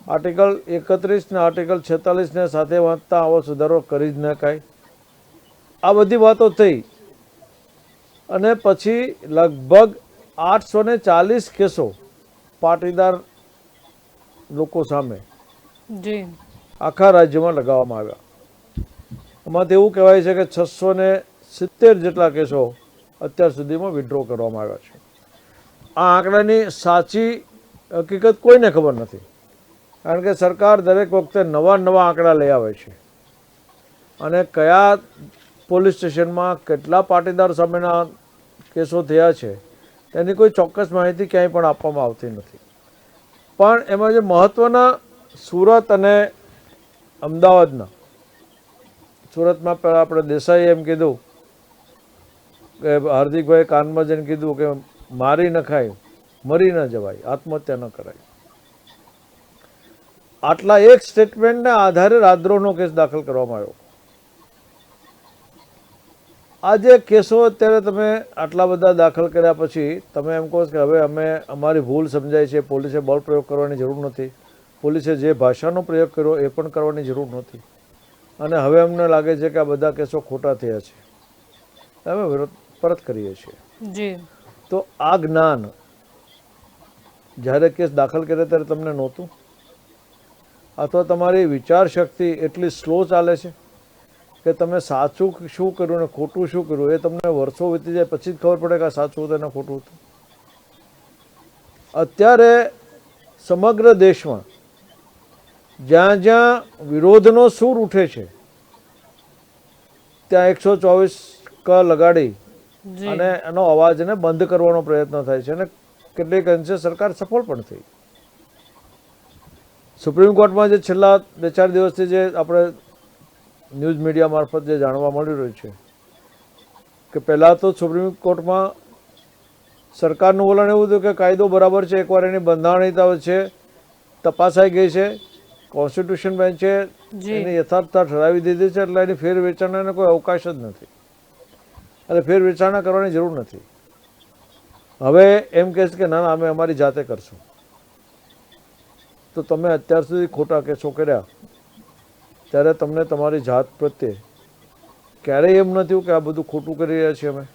આર્ટિકલ 31 ને આર્ટિકલ 46 ને સાથે વાંચતા આવો સુધારો કરી જ ન કાંઈ. આ બધી વાતો થઈ અને પછી લગભગ 840 કેસો પાટીદાર લોકો સામે જી આખા રાજ્યમાં લગાવવામાં આવ્યા. એમાંથી એવું કહેવાય છે કે 670 જેટલા કેસો અત્યાર સુધીમાં વિડ્રો કરવામાં આવ્યા છે. આ આંકડાની સાચી હકીકત કોઈને ખબર નથી, કારણ કે સરકાર દરેક વખતે નવા આંકડા લઈ આવે છે અને કયા પોલીસ સ્ટેશનમાં કેટલા પાટીદાર સામેના કેસો થયા છે તેની કોઈ ચોક્કસ માહિતી ક્યાંય પણ આપવામાં આવતી નથી. પણ એમાં જે મહત્ત્વના સુરત અને અમદાવાદના, સુરતમાં પહેલાં આપણે દેસાઈએ એમ કીધું કે હાર્દિકભાઈ કાનમાં જઈને કીધું કે મારી ન ખાય, મરી ન જવાય, આત્મહત્યા ન કરાય. આટલા એક સ્ટેટમેન્ટના આધારે રાજદ્રોહનો કેસ દાખલ કરવામાં આવ્યો. આ જે કેસો અત્યારે તમે આટલા બધા દાખલ કર્યા પછી તમે એમ કહો કે હવે અમે અમારી ભૂલ સમજાય છે, પોલીસે બળ પ્રયોગ કરવાની જરૂર નથી, પોલીસે જે ભાષાનો પ્રયોગ કર્યો એ પણ કરવાની જરૂર નહોતી, અને હવે અમને લાગે છે કે આ બધા કેસો ખોટા થયા છે, અમે વિરોધ પરત કરીએ છીએ. જી તો આ જ્ઞાન જ્યારે કેસ દાખલ કર્યા ત્યારે તમને નહોતું, અથવા તમારી વિચાર શક્તિ એટલી સ્લો ચાલે છે કે તમે સાચું શું કર્યું ને ખોટું શું કર્યું એ તમને વર્ષો વીતી જાય પછી જ ખબર પડે કે આ સાચું હતું અને ખોટું હતું. અત્યારે સમગ્ર દેશમાં જ્યાં જ્યાં વિરોધનો સૂર ઉઠે છે ત્યાં 124 લગાડી અને એનો અવાજને બંધ કરવાનો પ્રયત્ન થાય છે અને કેટલીક અંશે સરકાર સફળ પણ થઈ. સુપ્રીમ કોર્ટમાં જે છેલ્લા 2-4 દિવસથી જે આપણે ન્યૂઝ મીડિયા મારફત જે જાણવા મળી રહ્યું છે કે પહેલાં તો સુપ્રીમ કોર્ટમાં સરકારનું વલણ એવું હતું કે કાયદો બરાબર છે, એકવાર એની બંધારણીયતા છે તપાસાઈ ગઈ છે, કોન્સ્ટિટ્યુશન બેન્ચે એની યથાર્થતા ઠરાવી દીધી છે, એટલે એની ફેર વિચારણાને કોઈ અવકાશ જ નથી, એટલે ફેર વિચારણા કરવાની જરૂર નથી. હવે એમ કહે છે કે ના ના અમે અમારી જાતે કરશું. તો તમે અત્યાર સુધી ખોટા કેસો કર્યા ત્યારે તમને તમારી જાત પ્રત્યે ક્યારેય એમ નથી કે આ બધું ખોટું કરી રહ્યા છીએ અમે,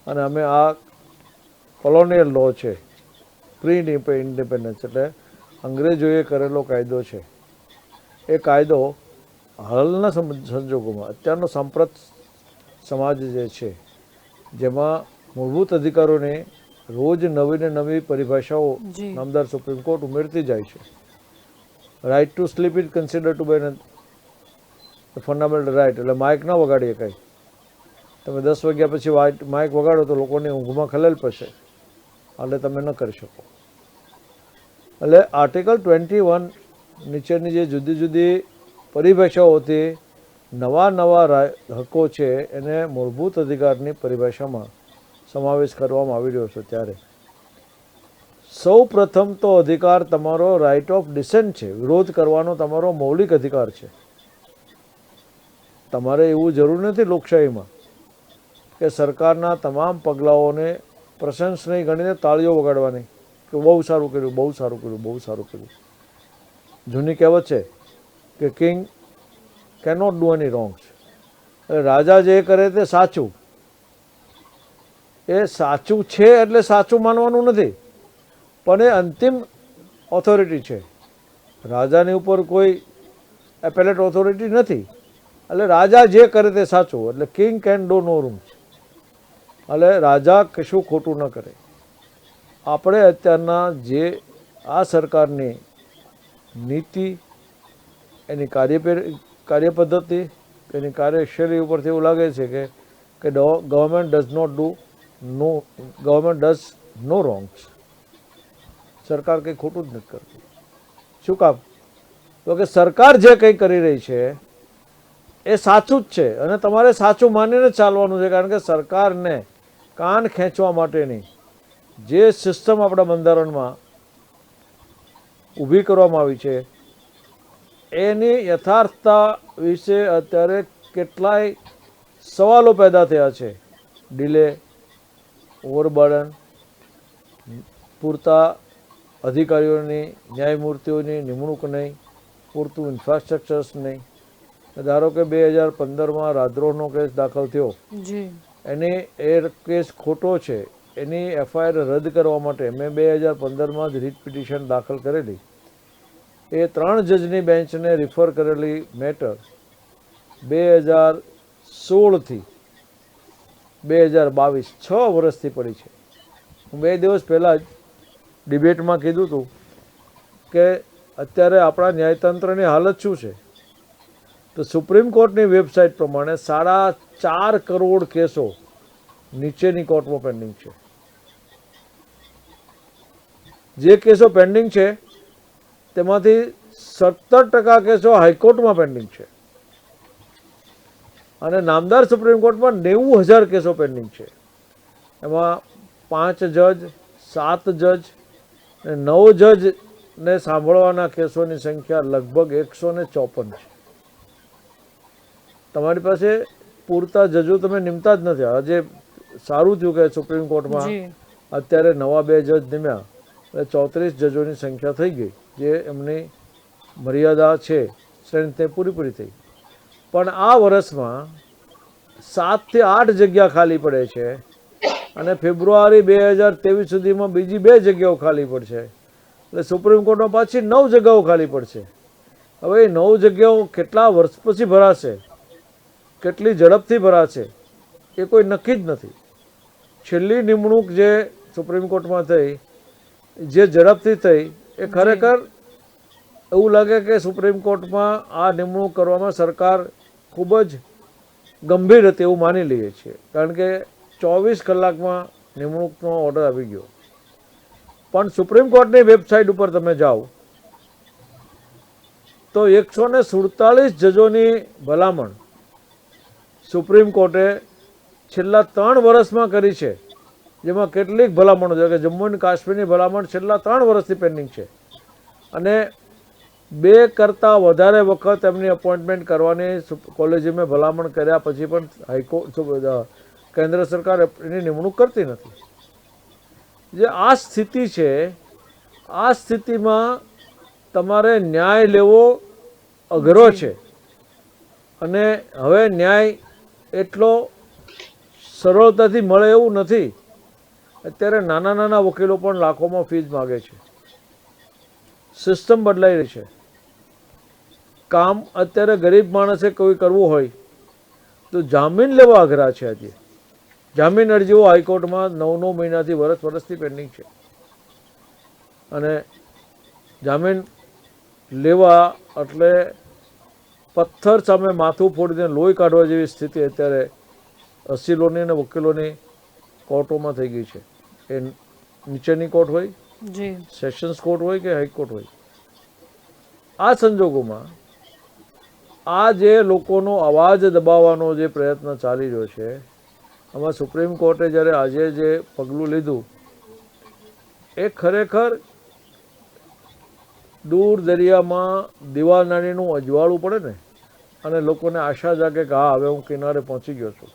અને અમે આ કોલોનિયલ લો છે, પ્રી ઇન્ડિપેન્ડન્સ એટલે અંગ્રેજોએ કરેલો કાયદો છે, એ કાયદો હાલના સંજોગોમાં અત્યારનો સાંપ્રત સમાજ જે છે જેમાં મૂળભૂત અધિકારોને રોજ નવી ને નવી પરિભાષાઓ નામદાર સુપ્રીમ કોર્ટ ઉમેરતી જાય છે. Right to sleep is consider to by fundamental right, એટલે માઇક ના વગાડીએ કાંઈ, તમે 10 વાગ્યા પછી માઇક વગાડો તો લોકોની ઊંઘમાં ખલેલ પડશે, એટલે તમે ન કરી શકો. એટલે આર્ટિકલ 21 નીચેની જે જુદી જુદી પરિભાષાઓથી નવા હકો છે એને મૂળભૂત અધિકારની પરિભાષામાં સમાવેશ કરવામાં આવી રહ્યો છે. ત્યારે સૌ પ્રથમ તો અધિકાર તમારો રાઇટ ઓફ ડિસેન્ટ છે, વિરોધ કરવાનો તમારો મૌલિક અધિકાર છે. તમારે એવું જરૂર નથી લોકશાહીમાં કે સરકારના તમામ પગલાઓને પ્રશંસનીય ગણીને તાળીઓ વગાડવાની કે બહુ સારું કર્યું, બહુ સારું કર્યું, બહુ સારું કર્યું. જૂની કહેવત છે કે કિંગ કેનોટ ડુ એની રોંગ્સ, એટલે રાજા જે કરે તે સાચું, એ સાચું છે એટલે સાચું માનવાનું નથી, પણ એ અંતિમ ઓથોરિટી છે. રાજાની ઉપર કોઈ એપેલેટ ઓથોરિટી નથી, એટલે રાજા જે કરે તે સાચું, એટલે કિંગ કેન ડુ નો રોંગ્સ, એટલે રાજા કશું ખોટું ન કરે. આપણે અત્યારના જે આ સરકારની નીતિ એની કાર્યપદ્ધતિ, એની કાર્યશૈલી ઉપરથી એવું લાગે છે કે ગવર્મેન્ટ ડઝ નો રોંગ્સ. સરકાર કંઈ ખોટું જ નથી કરતી. શું કામ? તો કે સરકાર જે કંઈ કરી રહી છે એ સાચું જ છે અને તમારે સાચું માનીને જ ચાલવાનું છે. કારણ કે સરકારને કાન ખેંચવા માટેની જે સિસ્ટમ આપણા બંધારણમાં ઊભી કરવામાં આવી છે એની યથાર્થતા વિશે અત્યારે કેટલાય સવાલો પેદા થયા છે. ડિલે, ઓવરબર્ડન, પૂરતા અધિકારીઓની, ન્યાયમૂર્તિઓની નિમણૂક નહીં, પૂરતું ઇન્ફ્રાસ્ટ્રક્ચર્સ નહીં. ધારો કે 2015માં રાજદ્રોહનો કેસ દાખલ થયો, જી એની એ કેસ ખોટો છે, એની એફઆઈઆર રદ કરવા માટે મેં 2015માં જ રીટ પિટિશન દાખલ કરેલી. એ 3 જજની બેન્ચને રિફર કરેલી મેટર 2016થી 2022 6 વર્ષથી પડી છે. હું 2 દિવસ પહેલાં જ ડિબેટમાં કીધું હતું કે અત્યારે આપણા ન્યાયતંત્રની હાલત શું છે. તો સુપ્રીમ કોર્ટની વેબસાઇટ પ્રમાણે 4.5 કરોડ કેસો નીચેની કોર્ટમાં પેન્ડિંગ છે. જે કેસો પેન્ડિંગ છે તેમાંથી 17% કેસો હાઈકોર્ટમાં પેન્ડિંગ છે અને નામદાર સુપ્રીમ કોર્ટમાં 90,000 કેસો પેન્ડિંગ છે. એમાં 5 જજ, 7 જજ અને 9 જજને સાંભળવાના કેસોની સંખ્યા લગભગ 154 છે. તમારી પાસે પૂરતા જજો તમે નિમતા જ નથી. આજે સારું થયું કે સુપ્રીમ કોર્ટમાં અત્યારે નવા 2 જજ નિમ્યા એટલે 34 જજોની સંખ્યા થઈ ગઈ, જે એમની મર્યાદા છે સ્ટ્રેન્થને પૂરી થઈ. પણ આ વર્ષમાં 7 થી 8 જગ્યા ખાલી પડે છે અને ફેબ્રુઆરી 2023 સુધીમાં બીજી 2 જગ્યાઓ ખાલી પડશે. એટલે સુપ્રીમ કોર્ટમાં પાછી 9 જગ્યાઓ ખાલી પડશે. હવે એ 9 જગ્યાઓ કેટલા વર્ષ પછી ભરાશે, કેટલી ઝડપથી ભરાશે એ કોઈ નક્કી જ નથી. છેલ્લી નિમણૂક જે સુપ્રીમ કોર્ટમાં થઈ, જે ઝડપથી થઈ, એ ખરેખર એવું લાગે કે સુપ્રીમ કોર્ટમાં આ નિમણૂક કરવામાં સરકાર ખૂબ જ ગંભીર હતી એવું માની લઈએ છીએ. કારણ કે 24 કલાકમાં નિમણૂકનો ઓર્ડર આવી ગયો. પણ સુપ્રીમ કોર્ટની વેબસાઇટ ઉપર તમે જાઓ તો 147 જજોની ભલામણ સુપ્રીમ કોર્ટે છેલ્લા 3 વર્ષમાં કરી છે. જેમાં કેટલીક ભલામણો છે કે જમ્મુ અને કાશ્મીરની ભલામણ છેલ્લા 3 વર્ષથી પેન્ડિંગ છે અને 2 કરતાં વધારે વખત એમની અપોઇન્ટમેન્ટ કરવાની કોલેજિયમે ભલામણ કર્યા પછી પણ હાઈકોર્ટ કેન્દ્ર સરકાર એની નિમણૂક કરતી નથી. જે આ સ્થિતિ છે, આ સ્થિતિમાં તમારે ન્યાય લેવો અઘરો છે અને હવે ન્યાય એટલો સરળતાથી મળે એવું નથી. અત્યારે નાના નાના વકીલો પણ લાખોમાં ફીસ માગે છે. સિસ્ટમ બદલાઈ રહી છે. કામ અત્યારે ગરીબ માણસે કોઈ કરવું હોય તો જામીન લેવા અઘરા છે. હજી જામીન અરજીઓ હાઈકોર્ટમાં 9 મહિનાથી વર્ષથી પેન્ડિંગ છે અને જામીન લેવા એટલે પથ્થર સામે માથું ફોડીને લોહી કાઢવા જેવી સ્થિતિ અત્યારે અસીલોની અને વકીલોની કોર્ટોમાં થઈ ગઈ છે. એ નીચેની કોર્ટ હોય, સેશન્સ કોર્ટ હોય કે હાઈકોર્ટ હોય. આ સંજોગોમાં આ જે લોકોનો અવાજ દબાવવાનો જે પ્રયત્ન ચાલી રહ્યો છે, આમાં સુપ્રીમ કોર્ટે જ્યારે આજે જે પગલું લીધું એ ખરેખર દૂર દરિયામાં દીવાનાળીનું અજવાળું પડે ને અને લોકોને આશા જાગે કે હા હવે હું કિનારે પહોંચી ગયો છું,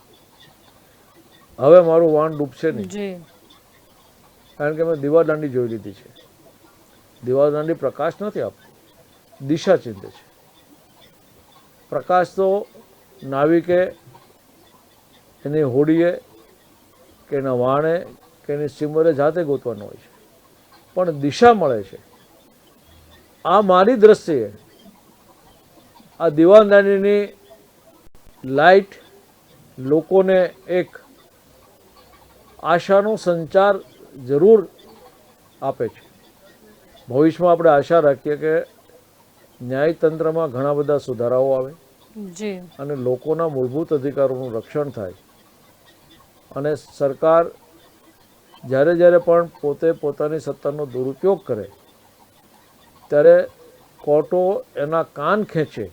હવે મારું વાન ડૂબશે નહીં. કારણ કે મેં દીવાદાંડી જોઈ લીધી છે. દીવાદાંડી પ્રકાશ નથી આપતી, દિશા ચિંતે છે. પ્રકાશ તો નાવિકે એની હોડીએ કે એના વાણે કે એની સ્ટીમરે જાતે ગોતવાનો હોય છે, પણ દિશા મળે છે. આ મારી દ્રષ્ટિએ આ દીવાદાંડીની લાઇટ લોકોને એક આશાનો સંચાર જરૂર આપે છે. ભવિષ્યમાં આપણે આશા રાખીએ કે ન્યાયતંત્રમાં ઘણા બધા સુધારાઓ આવે જી અને લોકોના મૂળભૂત અધિકારોનું રક્ષણ થાય અને સરકાર જ્યારે જ્યારે પણ પોતે પોતાની સત્તાનો દુરુપયોગ કરે ત્યારે કોર્ટો એના કાન ખેંચે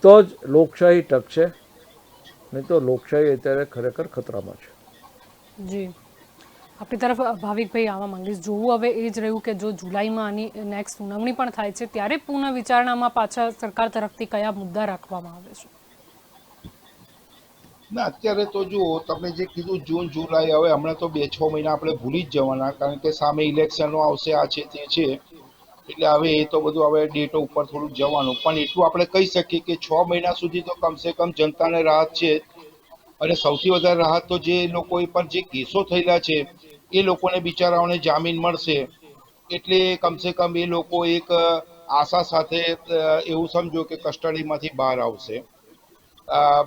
તો જ લોકશાહી ટકશે, નહીં તો લોકશાહી અત્યારે ખરેખર ખતરામાં છે. જી આપણી તરફ ભાવિકભાઈ આવવા માંગીશ. જોવું હવે એ જ રહ્યું કે જો જુલાઈમાં આની નેક્સ્ટ સુનાવણી પણ થાય છે ત્યારે પુનઃ વિચારણામાં પાછા સરકાર તરફથી કયા મુદ્દા રાખવામાં આવે છે. ના અત્યારે તો જુઓ તમે જે કીધું જૂન જુલાઈ, હવે હમણાં તો 2-6 મહિના આપણે ભૂલી જ જવાના, કારણ કે સામે ઇલેક્શનો આવશે, આ છે તે છે, એટલે હવે એ તો બધું હવે ડેટો ઉપર થોડું જવાનું. પણ એટલું આપણે કહી શકીએ કે 6 મહિના સુધી તો કમસે કમ જનતાને રાહત છે. અને સૌથી વધારે રાહત તો જે લોકો પર જે કેસો થયેલા છે એ લોકોને બિચારાઓને જામીન મળશે, એટલે કમસે કમ એ લોકો એક આશા સાથે એવું સમજો કે કસ્ટડીમાંથી બહાર આવશે.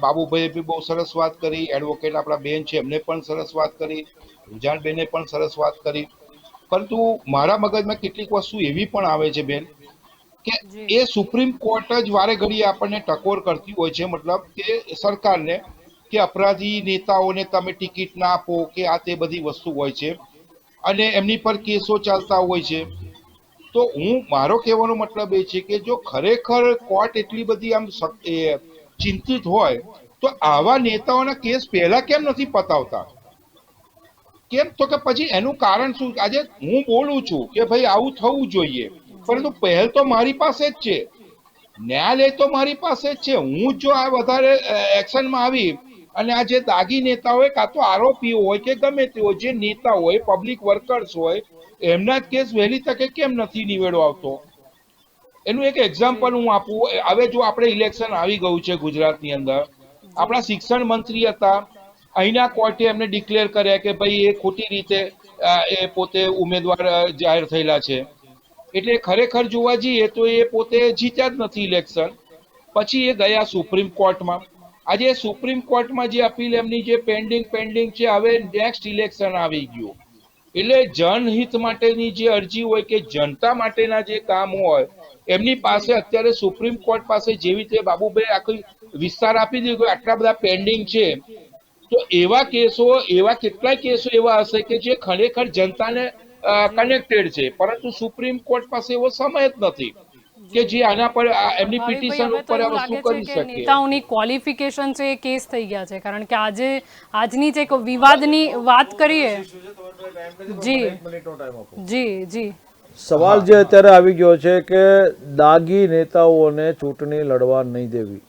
બાબુભાઈએ બી બહુ સરસ વાત કરી, એડવોકેટ આપણા બેન છે એમને પણ સરસ વાત કરી, રૂજાનબેને પણ સરસ વાત કરી. પરંતુ મારા મગજમાં કેટલીક વસ્તુ એવી પણ આવે છે બેન કે એ સુપ્રીમ કોર્ટ જ વારે ઘડીએ આપણને ટકોર કરતી હોય છે, મતલબ કે સરકારને, કે અપરાધી નેતાઓને તમે ટિકિટ ના આપો કે આ તે બધી વસ્તુ હોય છે અને એમની પર કેસો ચાલતા હોય છે. તો મારો કહેવાનો મતલબ એ છે કે જો ખરેખર કોર્ટ એટલી બધી આમ ચિંતિત હોય તો આવા નેતાઓના કેસ પહેલા કેમ નથી પતાવતા? કેમ? તો કે પછી એનું કારણ શું? આજે હું બોલું છું કે ભાઈ આવું થવું જોઈએ, પરંતુ પહેલ તો મારી પાસે જ છે, ન્યાયાલય તો મારી પાસે જ છે. હું જો આ વધારે એક્શનમાં આવી અને આ જે દાગી નેતા હોય, કાં તો આરોપીઓ હોય કે ગમે તે હોય, જે નેતા હોય, પબ્લિક વર્કર્સ હોય, એમના જ કેસ વહેલી તકે કેમ નથી નિવેડો આવતો? એનું એક એક્ઝામ્પલ હું આપું. હવે જો આપણે ઇલેક્શન આવી ગયું છે ગુજરાતની અંદર, આપણા શિક્ષણ મંત્રી હતા, અહીંના કોર્ટે એમને ડિક્લેર કર્યા કે ભાઈ એ ખોટી રીતે એ પોતે ઉમેદવાર જાહેર થયેલા છે, એટલે ખરેખર જોવા જઈએ તો એ પોતે જીત્યા જ નથી ઇલેક્શન. પછી એ ગયા સુપ્રીમ કોર્ટમાં. આજે સુપ્રીમ કોર્ટમાં જે અપીલ એમની જે પેન્ડિંગ છે, હવે નેક્સ્ટ ઇલેક્શન આવી ગયું, એટલે જનહિત માટેની જે અરજી હોય કે જનતા માટેના જે કામ હોય એમની પાસે અત્યારે સુપ્રીમ કોર્ટ પાસે જેવી રીતે બાબુભાઈ આખી વિસ્તાર આપી દીધો, આટલા બધા પેન્ડિંગ છે, તો એવા કેસો, એવા કેટલાય કેસો એવા હશે કે જે ખરેખર જનતાને કનેક્ટેડ છે, પરંતુ સુપ્રીમ કોર્ટ પાસે એવો સમય જ નથી કે જે આના પર એમની પિટિશન ઉપર આ વસ્તુ કરી શકે. નેતાઓની ક્વોલિફિકેશન છે એ કેસ થઈ ગયા છે, કારણ કે આજની જે એક વિવાદની વાત કરીએ. જી જી જી સવાલ જે અત્યારે આવી ગયો છે કે દાગી નેતાઓને ચૂંટણી લડવા નહીં દેવી,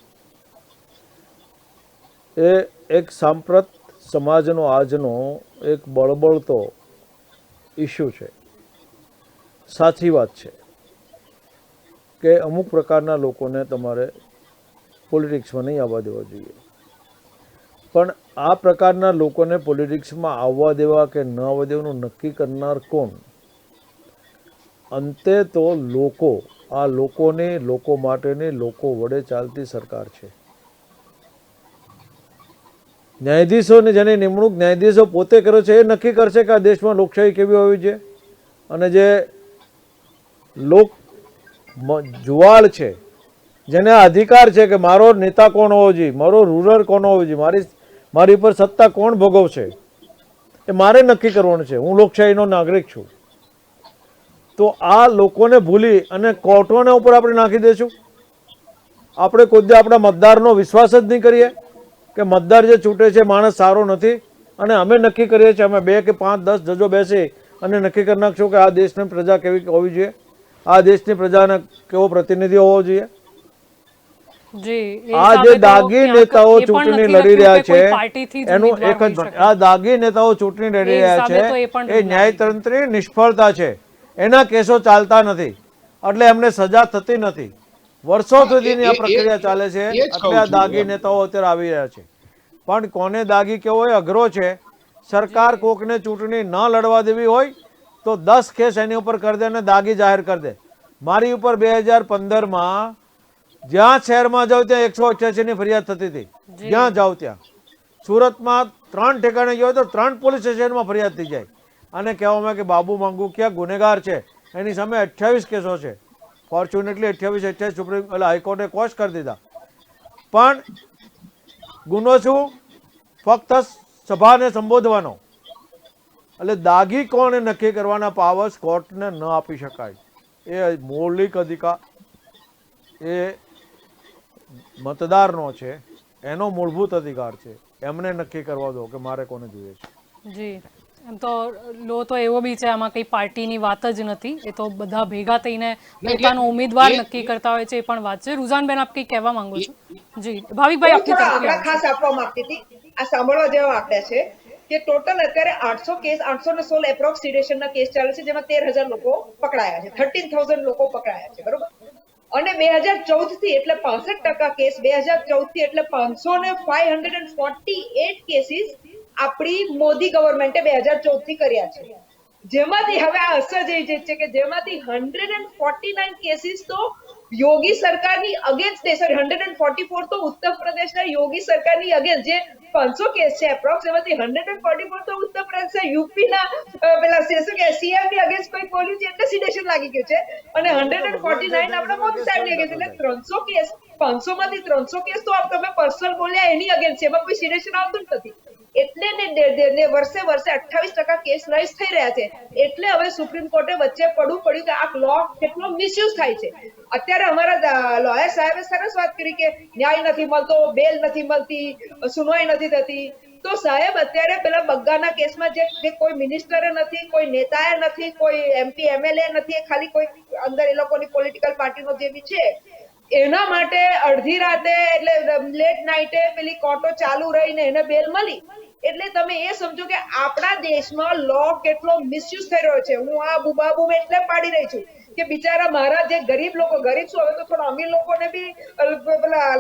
એ એક સાંપ્રત સમાજનો આજનો એક બળબળતો ઇસ્યુ છે. સાચી વાત છે કે અમુક પ્રકારના લોકોને તમારે પોલિટિક્સમાં નહીં આવવા દેવા જોઈએ, પણ આ પ્રકારના લોકોને પોલિટિક્સમાં આવવા દેવા કે ન આવવા દેવાનું નક્કી કરનાર કોણ? અંતે તો લોકો, આ લોકોની, લોકો માટેની, લોકો વડે ચાલતી સરકાર છે. ન્યાયાધીશોની જેની નિમણૂક ન્યાયાધીશો પોતે કર્યો છે એ નક્કી કરશે કે આ દેશમાં લોકશાહી કેવી હોવી જોઈએ. અને જે લોક જુવાળ છે, જેને આ અધિકાર છે કે મારો નેતા કોણ હોવો જોઈએ, મારો રૂલર કોણ હોવો જોઈએ, મારી પર સત્તા કોણ ભોગવશે, એ મારે નક્કી કરવાનું છે. હું લોકશાહીનો નાગરિક છું. તો આ લોકોને ભૂલી અને કોર્ટોને ઉપર આપણે નાખી દઈશું. આપણે કોઈ આપણા મતદારનો વિશ્વાસ જ નહીં કરીએ કે મતદાર જે ચૂંટે છે માણસ સારો નથી, અને અમે નક્કી કરીએ છીએ, અમે 2 કે 5, 10 જજો બેસી અને નક્કી કરી નાખશું કે આ દેશની પ્રજા કેવી હોવી જોઈએ, આ દેશની પ્રજાને કેવો પ્રતિનિધિ હોવો જોઈએ. આ જે દાગી નેતાઓ ચૂંટણી લડી રહ્યા છે એનું એક જ, આ દાગી નેતાઓ ચૂંટણી લડી રહ્યા છે એ ન્યાયતંત્રની નિષ્ફળતા છે. એના કેસો ચાલતા નથી એટલે એમને સજા થતી નથી. વર્ષો સુધીની આ પ્રક્રિયા ચાલે છે, એટલે આ દાગી નેતાઓ અત્યારે આવી રહ્યા છે. પણ કોને દાગી કેવો હોય અઘરો છે. સરકાર કોકને ચૂંટણી ન લડવા દેવી હોય તો 10 કેસ એની ઉપર કરી દે અને દાગી જાહેર કરી દે. મારી ઉપર 2015માં જ્યાં શહેરમાં જાવ ત્યાં 188ની ફરિયાદ થતી હતી, જ્યાં જાવ ત્યાં. સુરતમાં 3 ઠેકાણે ગયો તો 3 પોલીસ સ્ટેશનમાં ફરિયાદ થઈ જાય અને કહેવામાં કે બાબુ માંગુ ક્યાં ગુનેગાર છે, એની સામે 28 કેસો છે. ફોર્ચ્યુનેટલી 28 સુપ્રીમ એટલે હાઈકોર્ટે કોશ કરી દીધા. પણ ગુનો શું? ફક્ત સભાને સંબોધવાનો. એટલે દાગી કોણ એ નક્કી કરવાના પાવર્સ કોર્ટને ન આપી શકાય. એ મૌલિક અધિકાર એ મતદારનો છે, એનો મૂળભૂત અધિકાર છે. એમને નક્કી કરવા દો કે મારે કોને જોઈએ છે. જી, એમ તો લો તો એવો બી છે, આમાં કઈ પાર્ટીની વાત જ નથી, એ તો બધા ભેગા થઈને પોતાનો ઉમેદવાર નક્કી કરતા હોય છે, એ પણ વાત છે. રૂઝાનબેન, આપ કંઈ કહેવા માંગો છો? જી, ભાવિકભાઈ, આપની થોડા તરફથી આંકડા ખાસ આપવા માંગતી હતી. આ સાંભળવા જેવા આંકડા છે કે ટોટલ અત્યારે 800 કેસ, 816 એપ્રોક્સ સિડેશનના કેસ ચાલે છે, જેમાં 13,000 લોકો પકડાયા છે, 13,000 લોકો પકડાયા છે, બરોબર. અને 2014 થી એટલે 65% કેસ, 2014 થી એટલે 548 કેસીસ આપણી મોદી ગવર્મેન્ટે 2014 થી કર્યા છે. જેમાંથી હવે આ અસર જે છે કે જેમાંથી 149 કેસીસ તો યોગી સરકારની અગેન્સ્ટ છે. સોરી, 144 તો ઉત્તર પ્રદેશના યોગી સરકારની અગેન્સ્ટ, જે 500 કેસ છે એપ્રોક્સ, એમાંથી 144 તો ઉત્તર પ્રદેશ યુપીના પેલા શું કે સીએમ ની અગેન્સ્ટ કોઈ બોલ્યું છે એટલે સિડેશન લાગી ગયું છે. અને 149 આપણા મોદી સાહેબ ની અગેન્સ્ટ, એટલે 300 કેસ, 500 માંથી 300 કેસ તો તમે પર્સનલ બોલ્યા એની અગેન્સ્ટ છે, એમાં કોઈ સિડેશન આવતું જ નથી. એટલે ને વર્ષે 28% કેસ રાઇઝ થઈ રહ્યા છે. એટલે હવે સુપ્રીમ કોર્ટે વચ્ચે પડ્યું કે આ લો કેટલો મિસયુઝ થાય છે. અત્યારે અમારા લોયર સાહેબે સરસ વાત કરી કે ન્યાય નથી મળતો, બેલ નથી મળતી, સુનવાઈ નથી થતી. તો સાહેબ અત્યારે પેલા બગ્ગાના કેસમાં જે કોઈ મિનિસ્ટરે નથી, કોઈ નેતાએ નથી, કોઈ એમપી એમએલએ નથી, ખાલી કોઈ અંદર એ લોકોની પોલિટિકલ પાર્ટીનો જે બી છે, એના માટે અડધી રાતે એટલે લેટ નાઇટે પેલી કોર્ટો ચાલુ રહીને એને બેલ મળી. એટલે તમે એ સમજો કે આપણા દેશમાં લો કેટલો મિસયુઝ થઈ રહ્યો છે. હું આ બુબાબુ એટલે પાડી રહી છું કે બિચારા મારા જે ગરીબ લોકો, ગરીબ શું, હવે તો થોડા અમીર લોકોને બી પેલા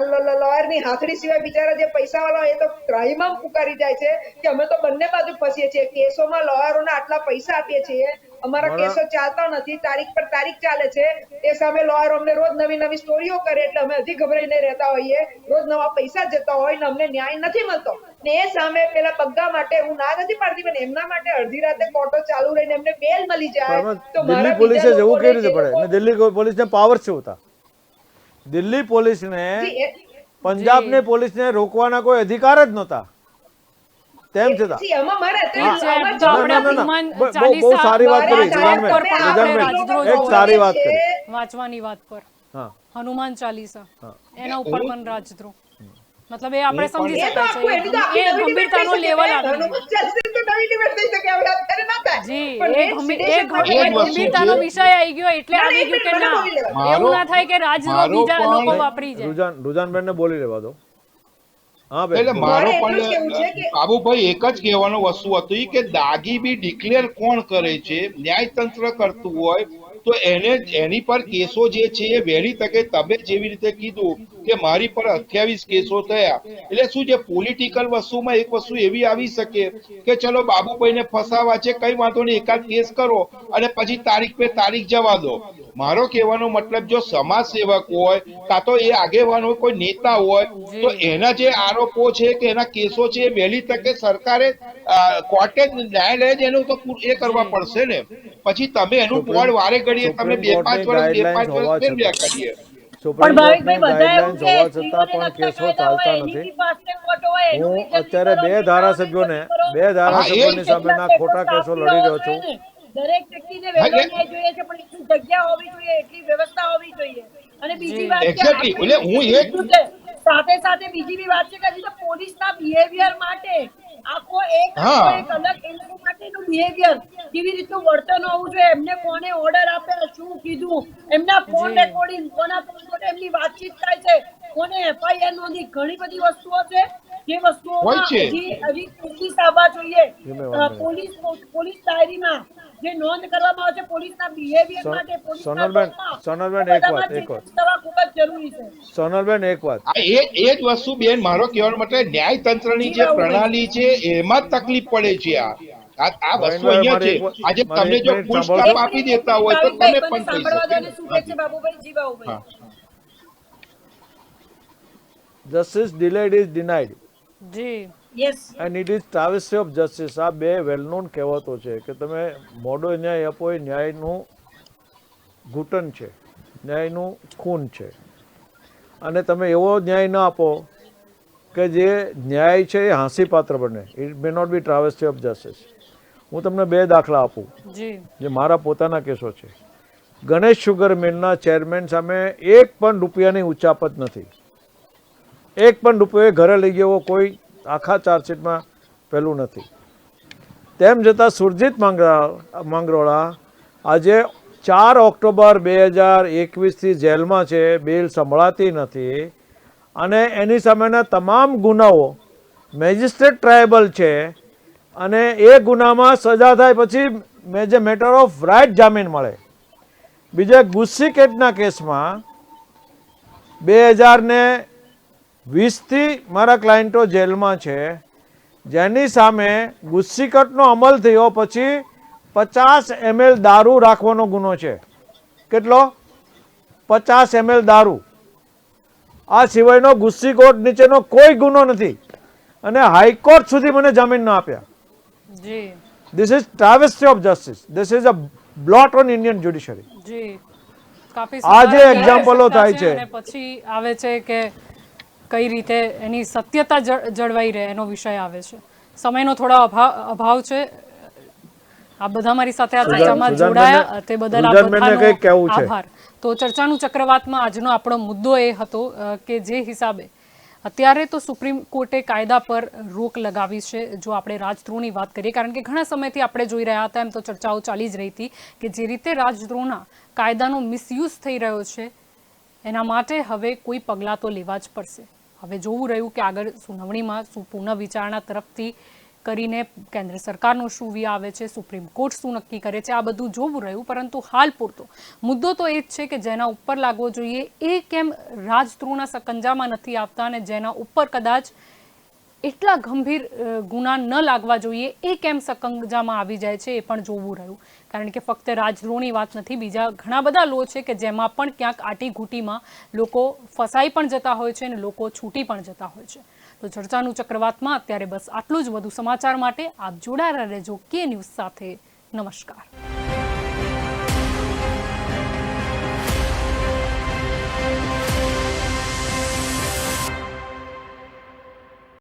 લોયર ની હાથડી સિવાય બિચારા જે પૈસા વાળા એ તો ત્રાહીમામ પુકારી જાય છે કે અમે તો બંને બાજુ ફસીએ છીએ. કેસોમાં લોયરોને આટલા પૈસા આપીએ છીએ, અમારા કેસો ચાલતા નથી, તારીખ પર તારીખ ચાલે છે, એ સામે લોયરો અમને રોજ નવી નવી સ્ટોરીઓ કરે એટલે અમે હજી ગભરાઈને રહેતા હોઈએ, રોજ નવા પૈસા જતા હોય ને અમને ન્યાય નથી મળતો. ને એ સામે પેલા બગ્ગા માટે હું ના નથી પાડતી, પણ એમના માટે અડધી રાતે કોર્ટો ચાલુ રહીને એમને બેલ મળી જાય તો દિલ્હી પોલીસે જવું કેવી રીતે પડે? અને દિલ્હી પોલીસને પાવર શું હતા? દિલ્હી પોલીસને પંજાબની પોલીસને રોકવાના કોઈ અધિકાર જ નહોતા. તેમ છતાં બહુ સારી વાત કરી રૂઝાનબેન, એક સારી વાત કરી વાંચવાની વાત પર. હનુમાન ચાલીસા, એના ઉપર પણ રાજદ્રોહ, મતલબ એ આપણે સમજી શકાય છે, એ ગંભીરતાનો લેવલ આવે. જી, એ ગંભીરતાનો વિષય આવી ગયો એટલે આવી ગયું કે ના, એવું ના થાય કે રાજદ્રોહ બીજા લોકો વાપરી જાય. રૂઝાનબેન ને બોલી લેવા દો. એટલે મારો પણ બાબુભાઈ એક જ કહેવાનો વસ્તુ હતી કે દાગી બી ડિક્લેર કોણ કરે છે? ન્યાયતંત્ર કરતું હોય તો એની પર કેસો જે છે એ વહેલી તકે, તમે જેવી રીતે કીધું કે મારી પર 28 કેસો થયા, એટલે શું છે પોલિટિકલ વસ્તુમાં એક વસ્તુ એવી આવી શકે કે ચલો બાબુભાઈને ફસાવા છે, કઈ વાંધો નહીં, એકાદ કેસ કરો અને પછી તારીખ પે તારીખ જવા દો. મારો કહેવાનો મતલબ જો સમાજ સેવક હોય કાં તો એ આગેવાન હોય, કોઈ નેતા હોય, તો એના જે આરોપો છે કે એના કેસો છે એ વહેલી તકે સરકારે કોર્ટે ન્યાયાલય જ એનું તો એ કરવા પડશે ને. પછી તમે એનું બોર્ડ વારે ઘડીએ તમે 2-5 વર્ષ ફેરવ્યા કરીએ. સુપ્રીમ કોર્ટની ગાઈડલાઇન્સ હોવા છતાં પણ કેસો ચાલતા નથી. હું અત્યારે બે ધારાસભ્યોની સામેના ખોટા કેસો લડી રહ્યો છું. દરેક વ્યક્તિને વહેલો ન્યાય જોઈએ છે, પણ એટલી જગ્યા હોવી જોઈએ, એટલી વ્યવસ્થા હોવી જોઈએ. અને બીજી વાત કે સાથે સાથે બીજી બી વાત છે કે હજી તો પોલીસના બિહેવિયર માટે આખો એક અલગ એ લોકો માટેનું બિહેવિયર, કેવી રીતનું વર્તન હોવું જોઈએ, એમને કોને ઓર્ડર આપેલો, શું કીધું, એમના ફોન રેકોર્ડિંગ, કોના ફોન એમની વાતચીત થાય છે, કોને એફઆઈઆર નોંધી, ઘણી બધી વસ્તુઓ છે જે વસ્તુઓમાં હજી પોલીસ આવવા જોઈએ. પોલીસ ડાયરીમાં જે નોંધ કરવામાં આવે છે પોલીસના બિહેવિયર માટે, સોનલબેન એક વાત સોનલબેન એક વાત એ જ વસ્તુ બેન, મારો કહેવાનો મતલબ ન્યાયતંત્રની જે પ્રણાલી છે એમાં તકલીફ પડે છે. આ વસ્તુ અહીંયા છે. આજે તમે જો ફૂલ સ્ટોપ આપી દેતા હોય તો તમે પણ કહી શકો. Justice delayed is denied. G, and it is travesty of justice. આ બે વેલ નોન કહેવતો છે કે તમે મોડો ન્યાય આપો એ ન્યાયનું ઘૂંટણ છે. ન્યાયનું ખૂન છે અને તમે એવો ન્યાય ન આપો કે જે ન્યાય છે એ હાંસીપાત્ર બને. It may not be travesty of justice. હું તમને 2 દાખલા આપું જી જે મારા પોતાના કેસો છે. ગણેશ શુગર મિલના ચેરમેન સામે 1 પણ રૂપિયાની ઉચાપત નથી. 1 પણ રૂપિયો એ ઘરે લઈ ગયો કોઈ આખા ચાર્જશીટમાં પેલું નથી. તેમ છતાં સુરજીત માંગરોળા આજે 4 ઓક્ટોબર 2021થી જેલમાં છે, બેલ સંભળાતી નથી અને એની સામેના તમામ ગુનાઓ મેજિસ્ટ્રેટ ટ્રાયબલ છે અને એ ગુનામાં સજા થાય પછી મેજર મેટર ઓફ રાઇટ જામીન મળે. બીજા ગુસ્સી કેટના કેસમાં 2020થી મારા ક્લાયન્ટો જેલમાં છે, જેની સામે ગુસ્સીકટનો અમલ થયો પછી 50 ml દારૂ રાખવાનો ગુનો છે. કેટલો? 50 ml દારૂ. આ સિવાયનો ગુસ્સીકોટ નીચેનો કોઈ ગુનો નથી અને હાઈકોર્ટ સુધી મને જામીન ન આપ્યા. જી this is travesty of justice. This is a blot on Indian judiciary. જી કાફી આ જે સુધારા એક્ઝામ્પલો થઈ થાય શકે છે. અને પછી આવે છે કે કઈ રીતે એની સત્યતા જળવાઈ રહે એનો વિષય આવે છે. સમયનો થોડો અભાવ છે. આ બધા મારી સાથે આ ચર્ચામાં જોડાયા તે બદલ આપ સુજાનબેનને કંઈક કહેવું બધાનો છે. આભાર. તો ચર્ચાનું ચક્રવાતમાં આજનો આપણો મુદ્દો એ હતો કે જે હિસાબે અત્યારે તો સુપ્રીમ કોર્ટે કાયદા પર રોક લગાવી છે. જો આપણે રાજદ્રોહની વાત કરીએ, કારણ કે ઘણા સમયથી આપણે જોઈ રહ્યા હતા, એમ તો ચર્ચાઓ ચાલી જ રહી હતી કે જે રીતે રાજદ્રોહના કાયદાનો મિસયુઝ થઈ રહ્યો છે એના માટે હવે કોઈ પગલાં તો લેવા જ પડશે. હવે જોવું રહ્યું કે આગળ સુનાવણીમાં શું પુનઃ વિચારણા તરફથી કરીને કેન્દ્ર સરકારનો શું વી આવે છે, સુપ્રીમ કોર્ટ શું નક્કી કરે છે, આ બધું જોવું રહ્યું. પરંતુ હાલ પૂરતો મુદ્દો તો એ જ છે કે જેના ઉપર લાગવો જોઈએ એ કેમ રાજદ્રોહના સકંજામાં નથી આવતા અને જેના ઉપર કદાચ એટલા ગંભીર ગુના ન લાગવા જોઈએ એ કેમ સકંજામાં આવી જાય છે, એ પણ જોવું રહ્યું. કારણ કે ફક્ત રાજદ્રોહની વાત નથી, બીજા ઘણા બધા લો છે કે જેમાં પણ ક્યાંક આટીઘૂટીમાં લોકો ફસાઈ પણ જતા હોય છે અને લોકો છૂટી પણ જતા હોય છે. તો ચર્ચાનું ચક્રવાતમાં અત્યારે બસ આટલું જ. વધુ સમાચાર માટે આપ જોડાયેલા રહેજો કે ન્યૂઝ સાથે. નમસ્કાર.